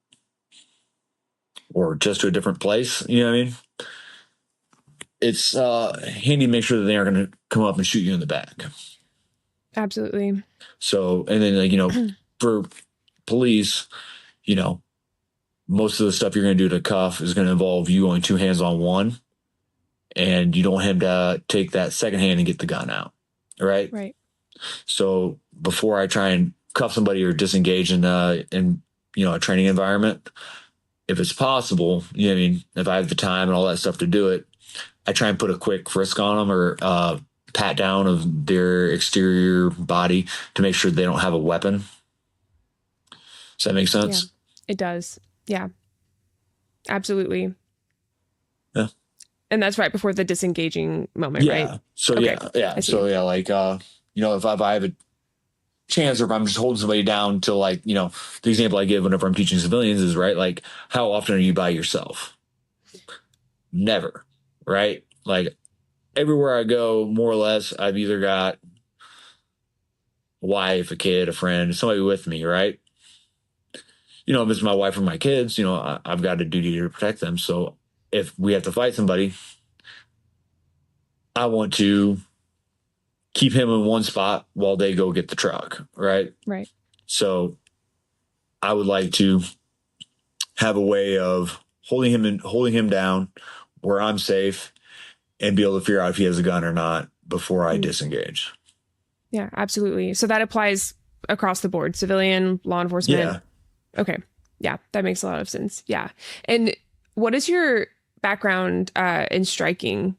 or just to a different place, you know what I mean? It's handy to make sure that they aren't going to come up and shoot you in the back. Absolutely. So, and then like, for police, most of the stuff you're going to do to cuff is going to involve you going two hands on one, and you don't want him to take that second hand and get the gun out. Right. Right. So before I try and cuff somebody or disengage in a training environment, if it's possible, if I have the time and all that stuff to do it, I try and put a quick frisk on them or pat down of their exterior body to make sure they don't have a weapon. Does that make sense? Yeah, it does. Yeah, absolutely. Yeah. And that's right before the disengaging moment, right? So, okay. Yeah. So, yeah, like, if I have a chance or if I'm just holding somebody down until like, the example I give whenever I'm teaching civilians is, right, like, how often are you by yourself? Never. Right? Like everywhere I go, more or less, I've either got a wife, a kid, a friend, somebody with me, right? If it's my wife or my kids, I've got a duty to protect them. So if we have to fight somebody, I want to keep him in one spot while they go get the truck, right? Right. So I would like to have a way of holding him down where I'm safe and be able to figure out if he has a gun or not before I disengage. Yeah, absolutely. So that applies across the board, civilian, law enforcement. Yeah. Okay. Yeah, that makes a lot of sense. Yeah. And what is your background in striking?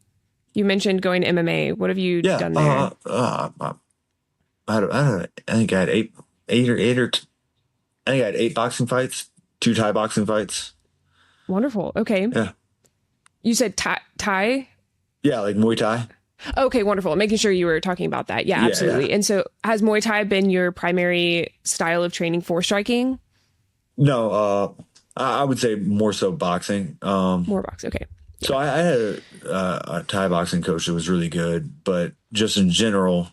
You mentioned going to MMA. What have you done there? I think I had eight boxing fights, 2 Thai boxing fights. Wonderful. Okay. Yeah. You said Thai? Yeah, like Muay Thai. Okay, wonderful. Making sure you were talking about that. Yeah, absolutely. Yeah. And so has Muay Thai been your primary style of training for striking? No, I would say more so boxing. More boxing. Okay. Yeah. So I had a Thai boxing coach that was really good, but just in general,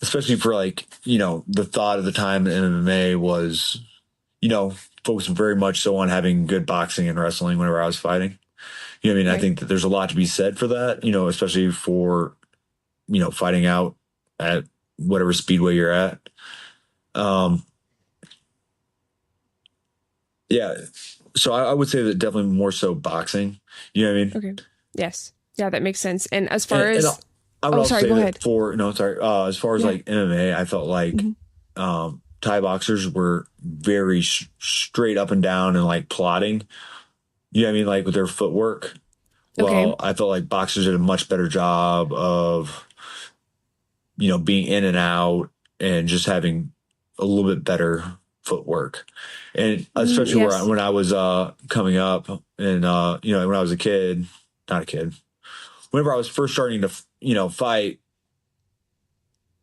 especially for like, the thought of the time in MMA was, focused very much so on having good boxing and wrestling whenever I was fighting. Right. I think that there's a lot to be said for that, especially for, fighting out at whatever speedway you're at. Yeah. So I would say that definitely more so boxing. You know what I mean? Okay. Yes. Yeah, that makes sense. And as far as I would also say go that ahead. As far as like MMA, I felt like Thai boxers were very straight up and down and like plotting. You know what I mean? Like with their footwork. Okay. Well, I felt like boxers did a much better job of, being in and out and just having a little bit better footwork. And especially when I was coming up and, when I was not a kid, whenever I was first starting to, fight,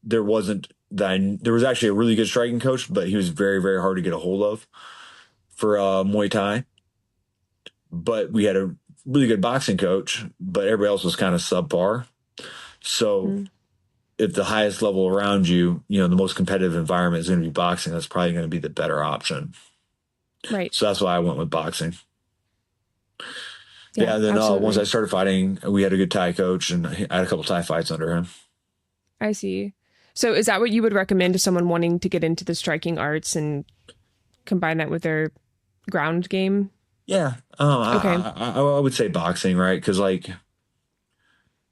there wasn't there was actually a really good striking coach, but he was very, very hard to get a hold of for Muay Thai. But we had a really good boxing coach, but everybody else was kind of subpar. So Mm, if the highest level around you, the most competitive environment is going to be boxing, that's probably going to be the better option. right. So that's why I went with boxing. Yeah, Yeah, and then once I absolutely. started fighting, we had a good Thai coach, and I had a couple Thai fights under him. I see. So is that what you would recommend to someone wanting to get into the striking arts and combine that with their ground game? Yeah, Okay. I would say boxing, right? Because like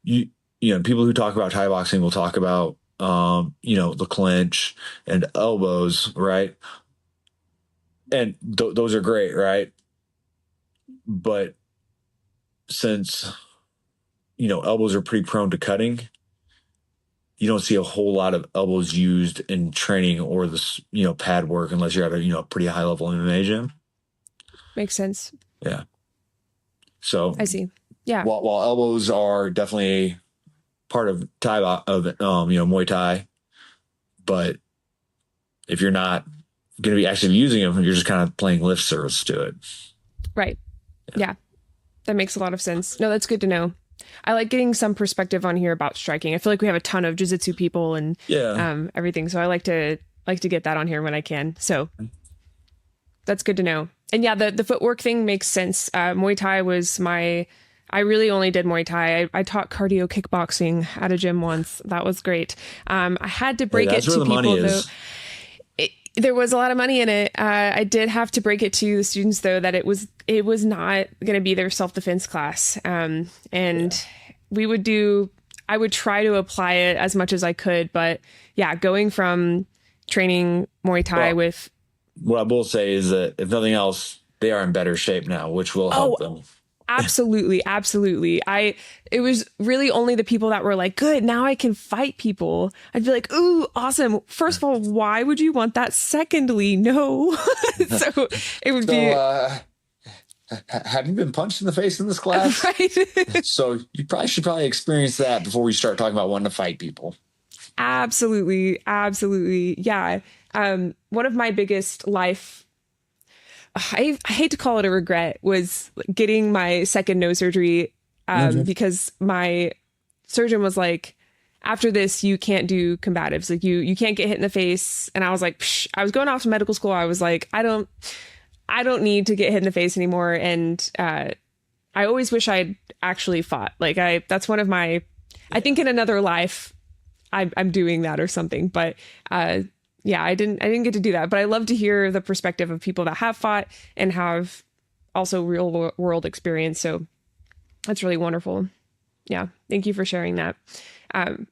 you people who talk about Thai boxing will talk about the clinch and elbows, right? And those are great, right? But since elbows are pretty prone to cutting, you don't see a whole lot of elbows used in training or this pad work unless you're at a pretty high level MMA gym. Makes sense. Yeah. So I see. Yeah. while elbows are definitely part of Muay Thai, but if you're not going to be actually using them, you're just kind of playing lip service to it. Right. Yeah. That makes a lot of sense. No, that's good to know. I like getting some perspective on here about striking. I feel like we have a ton of jiu-jitsu people and Yeah. everything, so I like to get that on here when I can. So that's good to know. And yeah, the footwork thing makes sense. Muay Thai was I really only did Muay Thai. I taught cardio kickboxing at a gym once. That was great. I had to Hey, break it that's where to the money people though. is. There was a lot of money in it. I did have to break it to the students though that it was not going to be their self defense class. And we would I would try to apply it as much as I could, but yeah, going from training Muay Thai Well, with what I will say is that if nothing else, they are in better shape now, which will help oh, them. absolutely, absolutely. It was really only the people that were like, good, now I can fight people. I'd be like, ooh, awesome. First of all, why would you want that? Secondly, no. So it would So, be have you been punched in the face in this class? right. So you probably experience that before we start talking about wanting to fight people. Absolutely, absolutely. Yeah. One of my biggest life I hate to call it a regret was getting my second nose surgery Mhm. because my surgeon was like, after this, you can't do combatives. Like you can't get hit in the face. And I was like, Psh. I was going off to medical school. I was like, I don't need to get hit in the face anymore. And I always wish I'd actually fought. Like that's one of my, I think in another life, I'm doing that or something. But yeah, I didn't get to do that. But I love to hear the perspective of people that have fought and have also real world experience. So that's really wonderful. Yeah, thank you for sharing that. Um,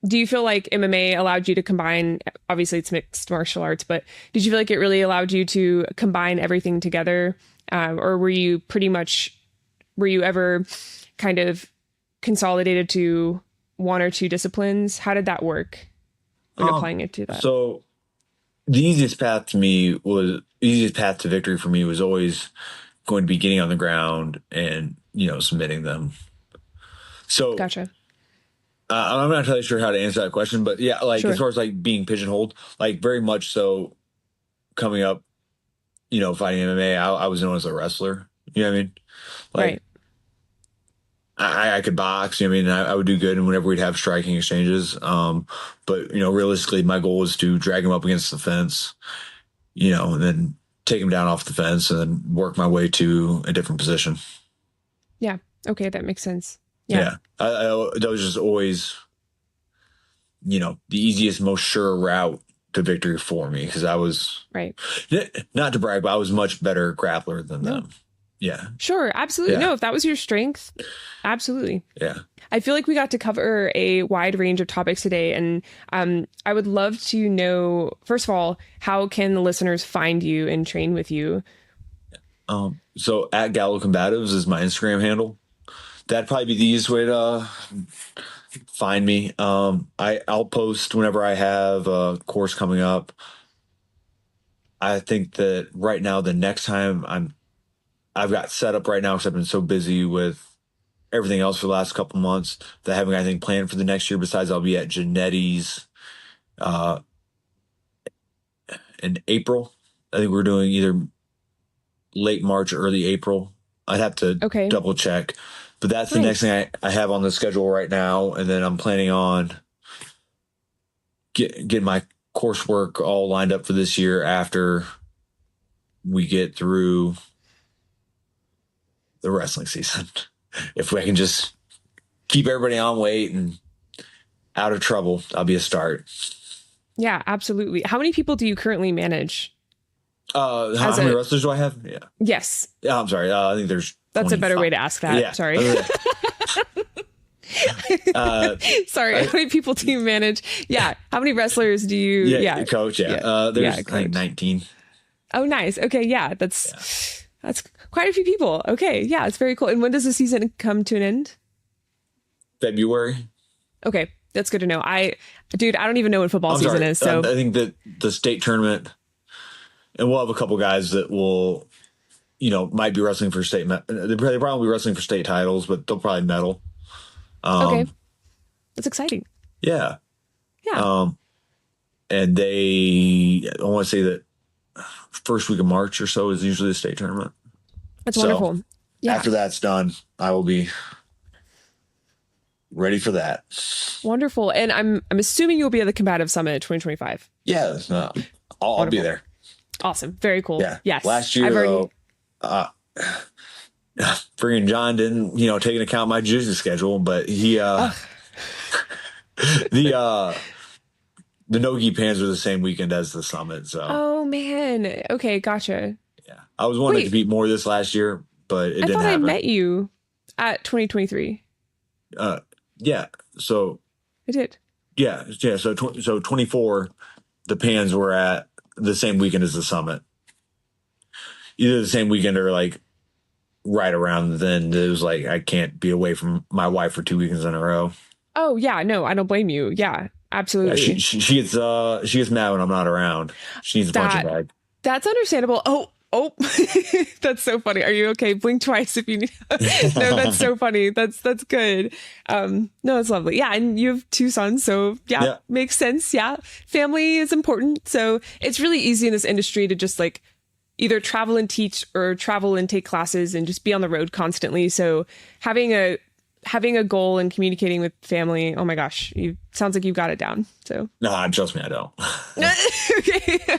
do you feel like MMA allowed you to combine? Obviously, it's mixed martial arts, but did you feel like it really allowed you to combine everything together, or were you ever kind of consolidated to one or two disciplines? How did that work when Um, applying it to that? so the easiest path to victory for me was always going to be getting on the ground and, submitting them. So Gotcha. I'm not entirely sure how to answer that question, but yeah, like as Sure. far as like being pigeonholed, like very much so coming up, fighting MMA, I was known as a wrestler. You know what I mean? Right. Like I could box, I mean, I would do good and whenever we'd have striking exchanges. But realistically, my goal was to drag him up against the fence, and then take him down off the fence and then work my way to a different position. Yeah. Okay, that makes sense. Yeah. Yeah. That was just always, the easiest, most sure route to victory for me because I was, Right. not to brag, but I was much better grappler than No. them. Yeah. Sure. Absolutely. Yeah. No, if that was your strength, absolutely. Yeah. I feel like we got to cover a wide range of topics today, and I would love to know, first of all, how can the listeners find you and train with you? So at Galo Combatives is my Instagram handle. That'd probably be the easiest way to find me. I'll post whenever I have a course coming up. I think that right now, the next time I've got set up right now because I've been so busy with everything else for the last couple months that I haven't got anything planned for the next year. Besides, I'll be at Genetti's uh, in April. I think we're doing either late March or early April. I'd have to Okay. double check, but that's the next Nice. thing I have on the schedule right now. And then I'm planning on get my coursework all lined up for this year after we get through the wrestling season. If we can just keep everybody on weight and out of trouble, that'll be a start. Yeah, absolutely. How many people do you currently manage? How many wrestlers do I have? Yeah. Yes. I'm sorry. I think there's That's 25. a better way to ask that. Yeah. Sorry. Sorry. How many people do you manage? Yeah. How many wrestlers do you? Yeah. Coach. Yeah. There's I think 19. Oh, nice. Okay. Yeah. That's quite a few people. Okay. Yeah. It's very cool. And when does the season come to an end? February. Okay. That's good to know. I don't even know when football season is. So I think that the state tournament, and we'll have a couple guys that will, might be wrestling for state. They probably be wrestling for state titles, but they'll probably medal. Okay. That's exciting. Yeah. Yeah. And I want to say that first week of March or so is usually the state tournament. That's wonderful. Yeah. After that's done, I will be ready for that. Wonderful. And I'm assuming you'll be at the Combatives Summit 2025. Yeah. I'll be there. Awesome. Very cool. Yeah. Yes. Last year, though, friggin' John didn't, take into account my jiu-jitsu schedule, but he, the no-gi pans were the same weekend as the summit. So. Oh man. Okay. Gotcha. Yeah. I was wanting to compete more this last year, but it didn't happen. I met you at 2023. Yeah. So. I did. Yeah. Yeah. So 24, the pans were at the same weekend as the summit. Either the same weekend or like right around then. It was like, I can't be away from my wife for 2 weekends in a row. Oh yeah. No, I don't blame you. Yeah, absolutely. Yeah, she gets mad when I'm not around. She needs a punching bag. That's understandable. Oh, that's so funny. Are you okay? Blink twice if you need. No, that's so funny. That's good. No, it's lovely. Yeah. And you have 2 sons. So yeah, makes sense. Yeah. Family is important. So it's really easy in this industry to just like either travel and teach or travel and take classes and just be on the road constantly. So having a goal and communicating with family, oh my gosh, sounds like you've got it down. So no, trust me, I don't. Okay.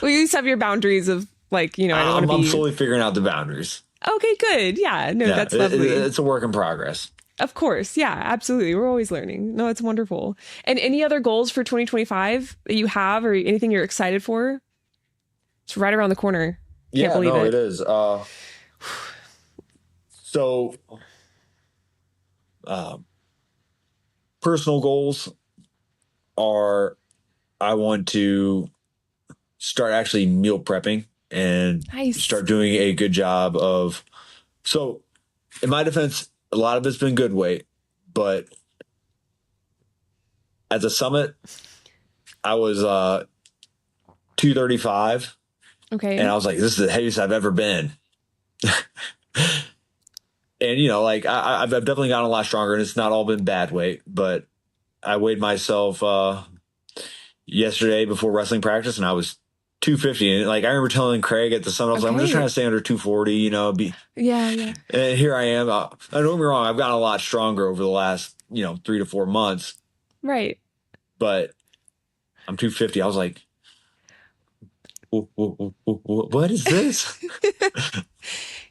Well, you just have your boundaries of like, I don't want to be. I'm slowly figuring out the boundaries. Okay, good. Yeah, no, that's lovely. It's a work in progress. Of course. Yeah, absolutely. We're always learning. No, it's wonderful. And any other goals for 2025 that you have or anything you're excited for? It's right around the corner. Can't believe it. It is. So, personal goals are I want to start actually meal prepping and start doing a good job of. So, in my defense, a lot of it's been good weight, but at the summit, I was 235. Okay. And I was like, this is the heaviest I've ever been. And, like I've definitely gotten a lot stronger, and it's not all been bad weight, but I weighed myself yesterday before wrestling practice, and I was 250. And like I remember telling Craig at the summit, I was like, I'm just trying to stay under 240, Yeah. And here I am. Don't get me wrong, I've gotten a lot stronger over the last, 3 to 4 months. Right. But I'm 250. I was like, what is this?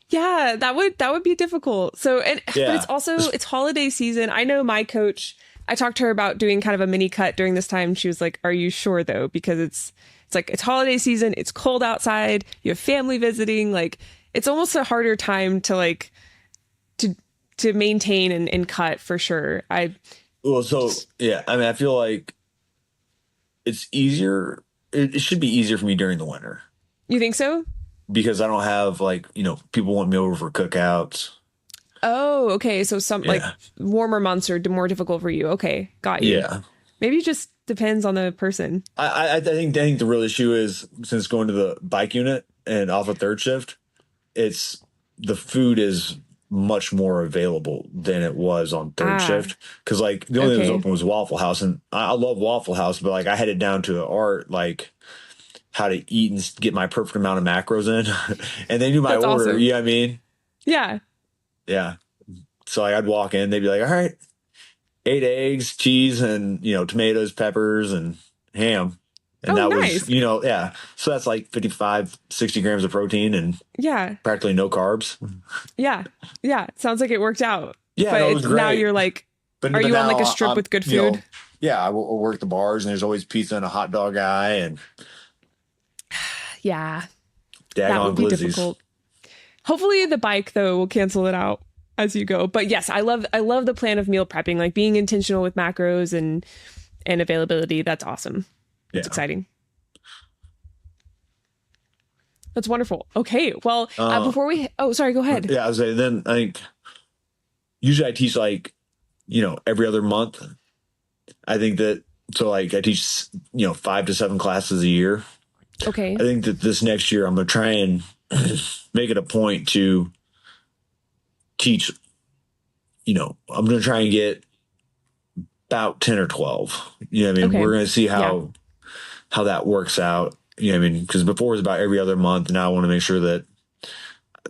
Yeah, that would be difficult. So, but it's holiday season. I know my coach, I talked to her about doing kind of a mini cut during this time. She was like, are you sure though? Because it's like, it's holiday season. It's cold outside. You have family visiting. Like it's almost a harder time to like, to maintain and cut for sure. I feel like it's easier. It should be easier for me during the winter. You think so? Because I don't have people want me over for cookouts. Oh, okay. So like warmer months are more difficult for you. Okay, got you. Yeah. Maybe it just depends on the person. I think the real issue is since going to the bike unit and off a third shift, the food is much more available than it was on third shift. Cause like the only thing that was open was Waffle House, and I love Waffle House, but like I had it down to an art, like how to eat and get my perfect amount of macros in. And they knew my order. Awesome. You know what I mean? Yeah. Yeah. So like I'd walk in, they'd be like, all right, 8 eggs, cheese, and, tomatoes, peppers, and ham. And that nice. was, yeah. So that's like 55, 60 grams of protein and practically no carbs. Yeah. Yeah. Sounds like it worked out. Yeah. But it was great. Now you're like, are you on like a strip with good food? I work the bars, and there's always pizza and a hot dog guy. And yeah, that would be difficult. Hopefully the bike though will cancel it out as you go. But yes, I love the plan of meal prepping, like being intentional with macros and availability. That's awesome. It's exciting. That's wonderful. Okay. Well, before we, sorry, go ahead. Yeah. I was saying, then I think usually I teach like, every other month. I think that, so like I teach, 5 to 7 classes a year. Okay. I think that this next year I'm going to try and make it a point to teach, I'm going to try and get about 10 or 12. You know what I mean? Okay. We're going to see how that works out. You know what I mean? Because before it was about every other month. And now I want to make sure that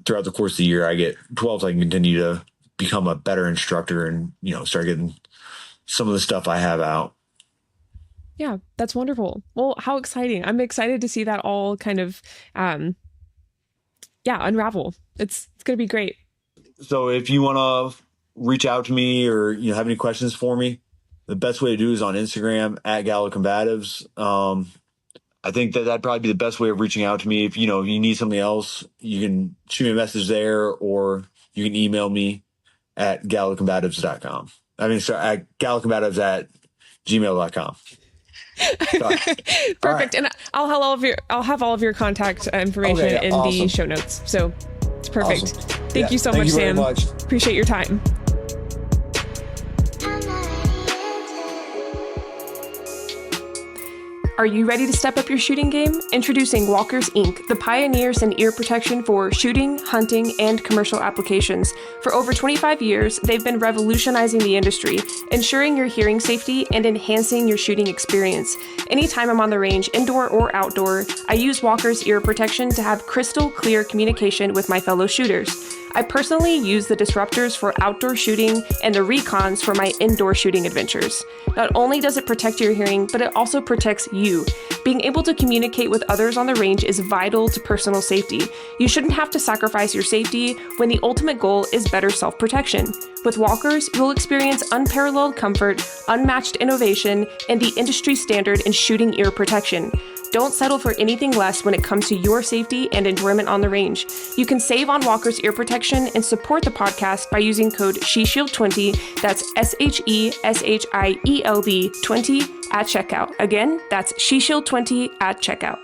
throughout the course of the year, I get 12 so I can continue to become a better instructor and, start getting some of the stuff I have out. Yeah, that's wonderful. Well, how exciting. I'm excited to see that all kind of, unravel. It's going to be great. So if you want to reach out to me or, have any questions for me, the best way to do is on Instagram at Galo Combatives. I think that'd probably be the best way of reaching out to me. If, you need something else, you can shoot me a message there, or you can email me at galocombatives.com. At galocombatives@gmail.com. Perfect. Right. And I'll have all of your contact information in the show notes. So it's perfect. Awesome. Thank you so much, Sam. Appreciate your time. Are you ready to step up your shooting game? Introducing Walkers Inc., the pioneers in ear protection for shooting, hunting, and commercial applications. For over 25 years, they've been revolutionizing the industry, ensuring your hearing safety and enhancing your shooting experience. Anytime I'm on the range, indoor or outdoor, I use Walkers ear protection to have crystal clear communication with my fellow shooters. I personally use the disruptors for outdoor shooting and the recons for my indoor shooting adventures. Not only does it protect your hearing, but it also protects you. Being able to communicate with others on the range is vital to personal safety. You shouldn't have to sacrifice your safety when the ultimate goal is better self-protection. With Walkers, you'll experience unparalleled comfort, unmatched innovation, and the industry standard in shooting ear protection. Don't settle for anything less when it comes to your safety and enjoyment on the range. You can save on Walker's ear protection and support the podcast by using code SHESHIELD20, that's SHESHIELD 20 at checkout. Again, that's SHESHIELD20 at checkout.